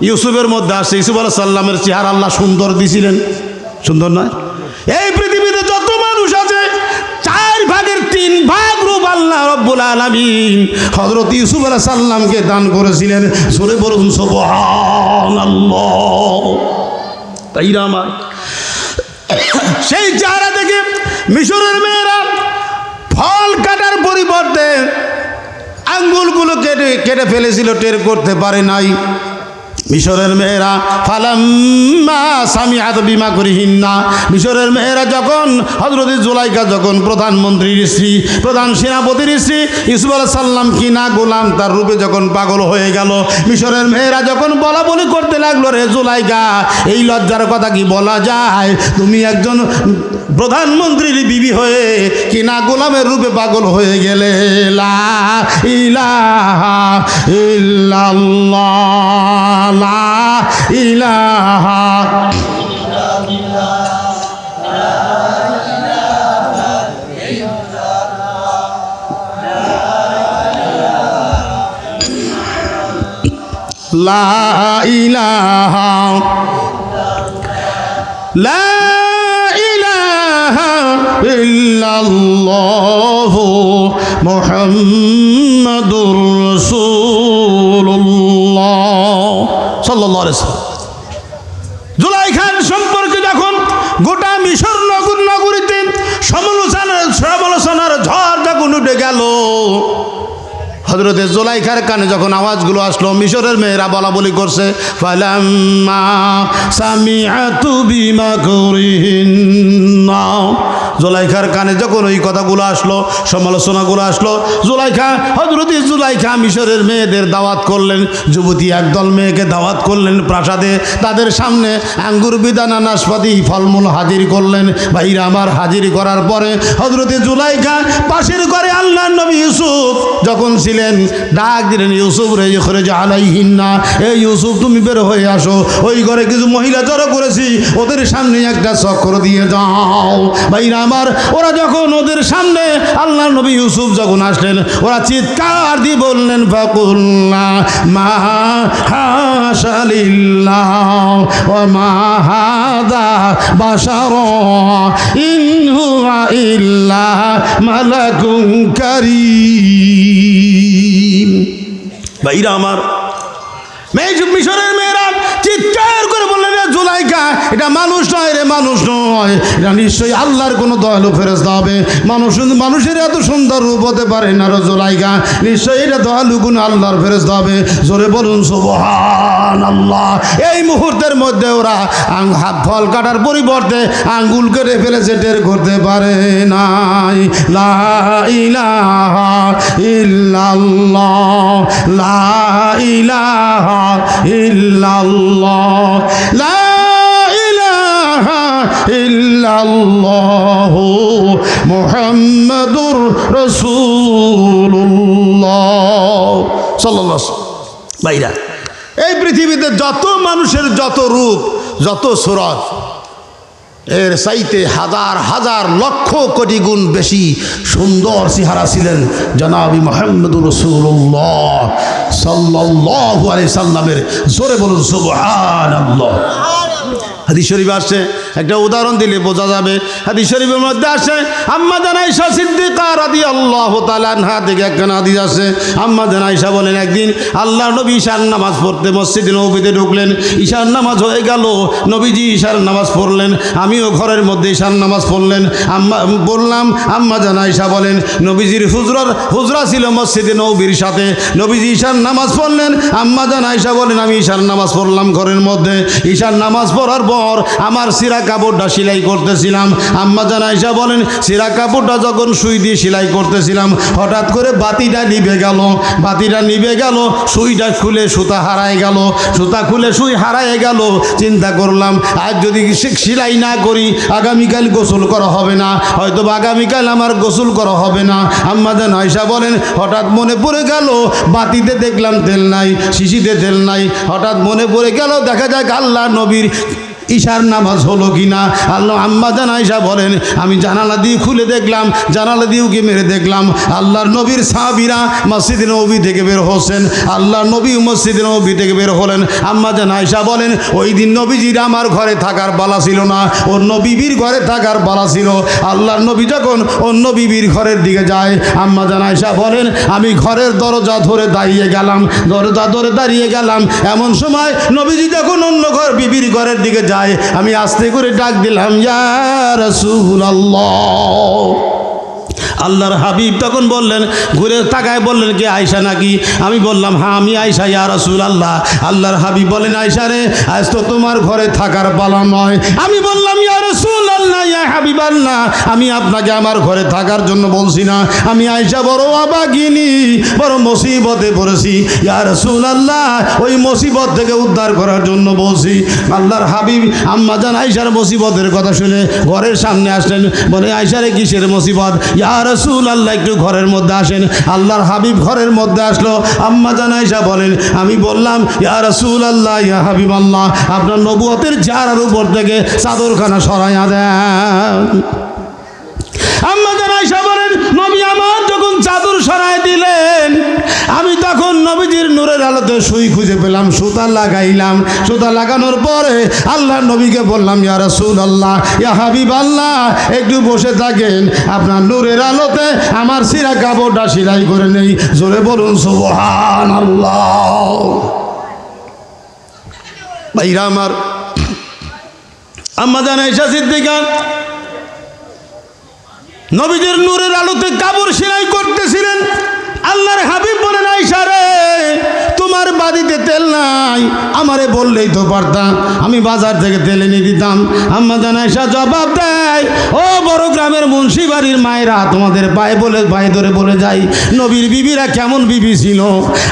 ইউসুফের মধ্যে আসছে ইউসুফ আলাইহিস সালামের চেহারা আল্লাহ সুন্দর দিছিলেন, সুন্দর নয়? এই পৃথিবীতে যত মানুষ আছে 4 ভাগের 3 ভাগ রূপ আল্লাহ রাব্বুল আলামিন হযরত ইউসুফ আলাইহিস সালামকে দান করেছিলেন। জোরে বলুন সুবহানাল্লাহ। ভাইরা আমার, সেই চেহারা দেখে মিশরের মেয়েরা ফল কাটার পরিবর্তে আঙ্গুলগুলো কেটে ফেলেছিল, টের করতে পারে নাই। মিশরের মেয়েরা ফালাম্মা সামিআত বিমা করিহিন্না, মিশরের মেয়েরা যখন হযরত জুলাইখা যখন প্রধানমন্ত্রীর স্ত্রী, প্রধান সেনাপতির স্ত্রী ইউসুফ আলাইহিস সালাম কিনা গোলাম তার রূপে যখন পাগল হয়ে গেল, মিশরের মেয়েরা যখন বলা বলি করতে লাগলো, রে জুলাইখা এই লজ্জার কথা কি বলা যায়? তুমি একজন প্রধানমন্ত্রীর বিবি হয়ে কিনা গোলামের রূপে পাগল হয়ে গেলে। লা ইলাহা ইল্লাল্লাহ, লা ইলাহা লা ইলাহা লা ইলাহা ইল্লাল্লাহু মুহাম্মাদুর রাসূলুল্লাহ সাল্লাল্লাহু আলাইহি ওয়াসাল্লাম। জুলাইখার সম্পর্কে যখন গোটা মিশর নগরীতে সমালোচনার ঝড় যখন উঠে গেল, হযরতে জুলাইখার কানে যখন আওয়াজগুলো আসলো, মিশরের মেয়েরা বলা বলি করছে, ফালাম্মা সামিআতু বিমাকরিহিন্না, জুলাইখার কানে যখন ওই কথাগুলো আসলো, সমালোচনাগুলো আসলো, হযরতে জুলাইখা মিশরের মেয়েদের দাওয়াত করলেন। যুবতী একদল মেয়েকে দাওয়াত করলেন প্রাসাদে, তাদের সামনে আঙ্গুর বিদানা নাশপাতি ফলমূল হাজির করলেন। ভাইরা আমার, হাজির করার পরে হযরতে জুলাইখা পাশের ঘরে আল্লাহর নবী ইউসুফ যখন ছিলেন, ডাক দিলেন, ইউসুফ রে খরজ আলাইহিন্না, এই ইউসুফ তুমি বের হয়ে আসো, ওই ঘরে কিছু মহিলা জড়ো করেছি, ওদের সামনে একটা চক্র দিয়ে যাও। ভাইরা আমার, ওরা যখন ওদের সামনে আল্লাহর নবী ইউসুফ যখন আসলেন, ওরা চিৎকার দিয়ে বললেন, ফাকুল্লা মা হাশা লিল্লাহ ওয়া মা হাদা বাশারা ইন হুয়া ইল্লা মালাকুন কারীম। ভাইরা আমার, মিশরের মেয়েরা চিৎকার করে বললেন, জুলাইখা এটা মানুষ নয় রে, মানুষ নয়, এটা নিশ্চয়ই আল্লাহর কোনো দয়ালু ফেরেশতা হবে। মানুষের এত সুন্দর রূপ হতে পারে না রে জুলাইখা, নিশ্চয়ই এটা দয়ালু কোনো আল্লাহর ফেরেশতা হবে। জোরে বলুন সুবহানাল্লাহ। এই মুহূর্তের মধ্যে ওরা হাত ফল কাটার পরিবর্তে আঙ্গুল কেটে ফেলেছে, টের করতে পারে নাই। লা ইলাহা ইল্লাল্লাহ, লা ইলাহা ইল্লাল্লাহ, লা ইলাহা ইল্লাল্লাহু মুহাম্মাদুর রাসূলুল্লাহ সাল্লাল্লাহু আলাইহি ওয়াসাল্লাম। ভাইরা, এই পৃথিবীতে যত মানুষের যত রূপ, যত সুরত, এর চাইতে হাজার হাজার লক্ষ কোটি গুণ বেশি সুন্দর চেহারা ছিলেন জনাবি মুহাম্মদুর রাসূলুল্লাহ সাল্লাল্লাহু আলাইহি সাল্লামের। জোরে বলুন সুবহানাল্লাহ। হাদিস শরীফ আসছে, একটা উদাহরণ দিলে বোঝা যাবে। হাদিস শরীফের মধ্যে আসে, আম্মা জান আয়েশা সিদ্দিকা রাদিয়াল্লাহু তাআলা আনহা থেকে একটা হাদিস আছে। আম্মা জান আয়েশা বলেন, একদিন আল্লাহর নবী ঈশার নামাজ পড়তে মসজিদে নববীতে ঢুকলেন। ঈশার নামাজ হয়ে গেল, নবীজি ঈশার নামাজ পড়লেন, আমিও ঘরের মধ্যে ঈশার নামাজ পড়লেন। আম্মা জান আয়েশা বলেন, নবীজির হুজরা ছিল মসজিদে নববীর সাথে, নবীজি ঈশার নামাজ পড়লেন। আম্মা জান আয়েশা বলেন, আমি ঈশার নামাজ পড়লাম ঘরের মধ্যে। ঈশার নামাজ পড়ার পর আমার সিরা কাপড়টা সেলাই করতেছিলাম। আম্মা জান আয়েশা বলেন, সিরা কাপড়টা যখন সুই দিয়ে সেলাই করতেছিলাম, হঠাৎ করে বাতিটা নিভে গেল। বাতিটা নিভে গেল, সুইটা খুলে সুতা হারায় গেল, সুতা খুলে সুই হারায় গেল। চিন্তা করলাম আজ যদি সেলাই না করি আগামীকাল গোসল করা হবে না, হয়তো আগামীকাল আমার গোসল করা হবে না। আম্মা জান আয়েশা বলেন হঠাৎ মনে পড়ে গেল বাতিতে দেখলাম তেল নাই, শিশিতে তেল নাই। হঠাৎ মনে পড়ে গেল দেখা যাক আল্লাহ নবীর ঈশার নামাজ হলো কিনা। আল্লাহ আম্মা জান আয়েশা বলেন আমি জানালা দিয়ে খুলে দেখলাম, জানালা দিয়ে উকি মেরে দেখলাম আল্লাহর নবীর সাহাবীরা মসজিদে নববী থেকে বের হচ্ছেন। আল্লাহর নবী মসজিদে নববী থেকে বের হলেন। আম্মা জান আয়েশা বলেন ওই দিন নবীজির আমার ঘরে থাকার বালা ছিল না, ওর নবীর ঘরে থাকার বালা ছিল। আল্লাহর নবী যখন অন্য বিবির ঘরের দিকে যায়, আম্মা জান আয়েশা বলেন আমি ঘরের দরজা ধরে দাঁড়িয়ে গেলাম, দরজা ধরে দাঁড়িয়ে গেলাম। এমন সময় নবীজি যখন অন্য ঘর বিবির ঘরের দিকে যায়, আমি আস্তে করে ডাক দিলাম ইয়া রাসূলুল্লাহ। আল্লাহর হাবিব তখন বললেন, ঘুরে তাকায় বললেন কে আয়েশা নাকি? আমি বললাম হ্যাঁ আমি আয়েশা ইয়া রাসূলুল্লাহ। আল্লাহর হাবিব বলেন আয়েশা রে আজ তো তোমার ঘরে থাকার পালা নয়। আমি বললাম ইয়া রাসূলুল্লাহ ইয়া হাবিবাল্লাহ, আমি আপনাকে আমার ঘরে থাকার জন্য বলছি না, আমি আয়েশা বড় অবাগিনী, বড় মুসিবতে পড়েছি ইয়া রাসূলুল্লাহ, ওই মুসিবত থেকে উদ্ধার করার জন্য বলছি। আল্লাহর হাবিব আম্মা জান আয়েশার মুসিবতের কথা শুনে ঘরের সামনে আসলেন। বলে আয়েশা রে কিসের মুসিবত? ইয়া রাসূলুল্লাহ একটু ঘরের মধ্যে আসেন। আল্লাহর হাবিব ঘরের মধ্যে আসলো। আম্মা জান আয়েশা বলেন আমি বললাম ইয়া রাসূলুল্লাহ ইয়া হাবিবাল্লাহ, আপনার নবুয়তের চেহারার উপর থেকে চাদরখানা সরাইয়া দেন। আম্মা জান আয়েশা বলেন নবী আমার যখন চাদর সরাই দিলেন, আমি তখন নবীজির নূরের আলোতে সুই খুঁজে পেলাম, সুতা লাগাইলাম। সুতা লাগানোর পরে আল্লাহর নবীকে বললাম ইয়া রাসূলুল্লাহ ইয়া হাবিবাল্লাহ একটু বসে থাকেন, আপনার নূরের আলোতে আমার সিরা কাপড়টা সেলাই করে নেই। জোরে বলুন সুবহানাল্লাহ। ভাইরা আমার, আম্মা জান আয়েশা সিদ্দিকা নবীজির নূরের আলোতে কাপড় সেলাই করতেছিলেন। আল্লাহর হাবিব বলেন আয়েশা রে তোমার বাড়িতে তেল নাই, আমারে বললেই তো পারতাম, আমি বাজার থেকে তেল এনে দিতাম। আম্মা জান আয়েশা জবাব দেয় ও বড় গ্রামের মুন্সি বাড়ির মায়েরা তোমাদের পায়ে ধরে বলে যাই নবীর বিবিরা কেমন বিবি ছিল।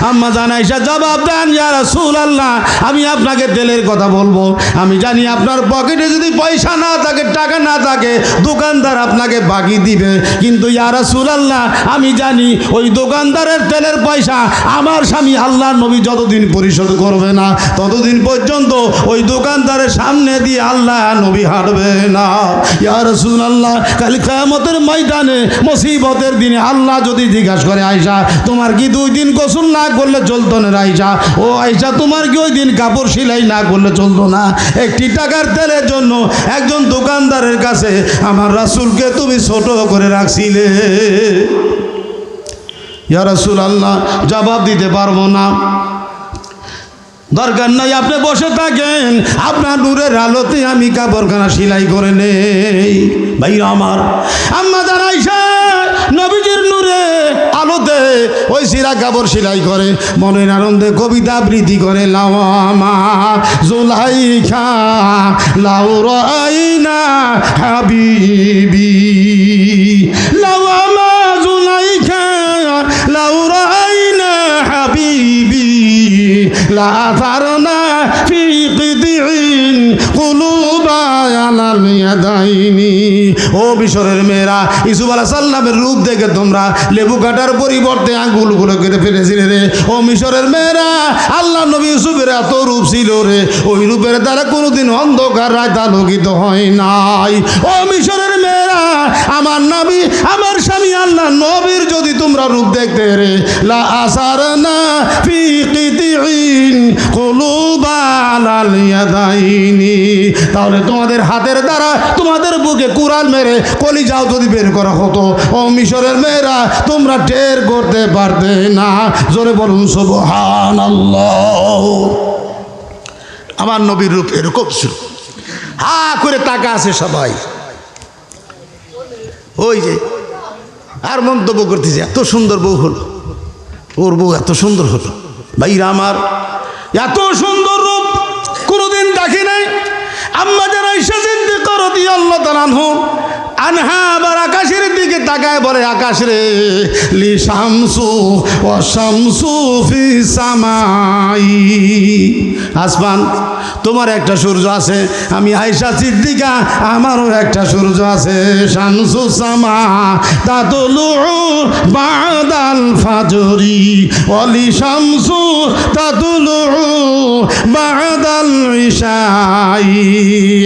আম্মা জান আয়েশা জবাব দেন ইয়া রাসূলুল্লাহ আমি আপনাকে তেলের কথা বলবো, আমি জানি আপনার পকেটে যদি পয়সা না থাকে, টাকা না থাকে, দোকানদার আপনাকে বাকি দিবে, কিন্তু ইয়া রাসূলুল্লাহ আমি জানি ওই দোকানদারের তেলের পয়সা আমার স্বামী আল্লাহ নবী যতদিন পরিশোধ করবে না ততদিন পর্যন্ত ওই দোকানদারের সামনে দিয়ে আল্লাহ নবী হাঁটবে না। ইয়া রাসূলুল্লাহ কাল কিয়ামতের ময়দানে মুসিবতের দিনে আল্লাহ যদি জিজ্ঞাসা করে আয়েশা তোমার কি 2 দিন গোসল না করলে চলতো না? আয়েশা ও আয়েশা তোমার কি ওই দিন কাপড় সেলাই না করলে চলতো না? একটি টাকার তেলের জন্য একজন দোকানদারের কাছে আমার রাসূলকে তুমি ছোট করে রাখছিলে। ইয়া রাসূলুল্লাহ জবাব দিতে পারবো না। দরকার নাই আপনি বসে থাকেন, আপনার নূরের আলোতে আমি কাপড়খানা সেলাই করে নেই। ভাইরা আমার, আম্মা জান আয়েশা নবীজির নূরে আলোতে ওই সিরা কাপড় সেলাই করে, মনের আনন্দে কবিতা আবৃত্তি করে লাওয়ামা জুলাইখা লাউরাইনা হাবিবি, লাওয়ামা জুলাইখা লাউরাইনা হাবিবি লা আথারনা ফি কিদিন কুলুবা আলাল ইয়াদাইনি। ও মিশরের মেয়েরা, ইউসুফ আলাইহিস সালামের রূপ দেখে তোমরা লেবু কাটার পরিবর্তে আঙ্গুলগুলো কেটে ফেলেছিলে রে। ও মিশরের মেয়েরা, আল্লাহ নবী ইউসুফের এত রূপ ছিল রে, ওই রূপের দ্বারা কোনোদিন অন্ধকার রাত আলোকিত হয় নাই। ও মিশরের মেয়েরা, আমার নবী আমার স্বামী আল্লাহ নবীর যদি তোমরা রূপ দেখতে রে, লা আসারনা ফি কিদিন কুলুবা আলাল ইয়াদাইনি, তাহলে তোমাদের হাতের দ্বারা তোমাদের বুকে কুরআন মেরে কলিজাও যদি বের করা হতো, ও মিশরের মেয়েরা তোমরা টের করতে পারতে না। জোরে বলুন সুবহানাল্লাহ। আমার নবীর রূপ এরকম ছিল, হা করে তাকা আছে সবাই। ওই যে আর মন্তব্য করতেছে এত সুন্দর বউ হলো, ওর বউ এত সুন্দর হলো। ভাইরা আমার, এত সুন্দর রূপ কোনোদিন দেখি নাই। আম্মা জান আয়েশা সিদ্দিকা রাদিয়াল্লাহু তাআলা আনহা আনহা আবার আকাশের দিকে তাকায় বলে, আকাশ রে, লি শামসু ও শামসু ফি সামাই, আসমান তোমার একটা সূর্য আছে, আমি আয়েশা সিদ্দিকা আমারও একটা সূর্য আছে। শামসু সামা তাতুলু বাদাল ফাজরি ওয়ালি শামসু তাতুলু বাদাল ইশাই।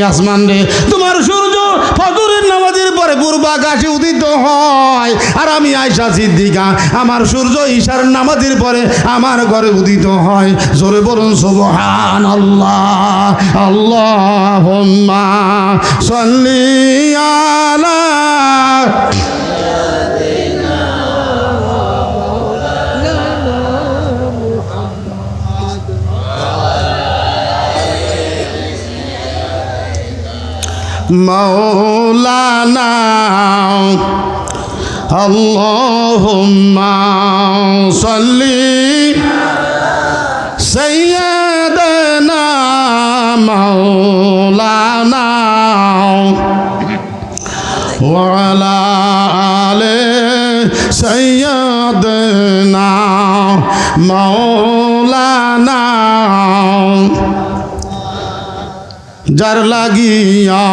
আসমান রে, তোমার সূর্য ফজরের নামাজের পরে পূর্ব আকাশে উদিত হয়, আর আমি আয়েশা সিদ্দিকা আমার সূর্য ঈশার নামাজের পরে আমার ঘরে উদিত হয়। জোরে বলুন সুবহানাল্লাহ। আল্লাহুম্মা সাল্লি আলা মাওলানা আল্লাহুম্মা সাল্লি সাইয়্যিদানা মাওলানা ওয়া আলা আলি সাইয়্যিদানা মাওলানা। যার লাগিয়া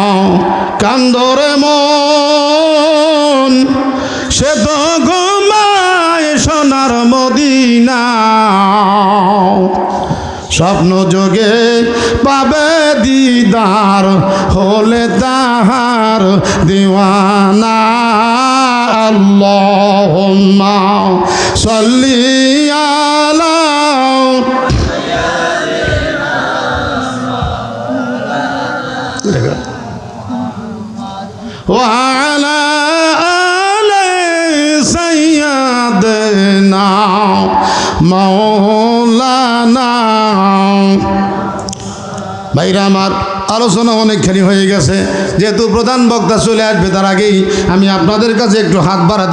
কান্দরে মন, সে তো ঘুমায় সোনার মদিনা, স্বপ্ন যোগে পাবে দিদার, হলে তাহার দিওয়ানা। আল্লাহুম্মা সাল্লি আলা وعلى آل سيدنا مولانا। ভাইরা আমার, আলোচনা অনেকখানি হয়ে গেছে, যেহেতু প্রধান বক্তা চলে আসবে তার আগেই আমি আপনাদের কাছে একটু হাত বাড়াতে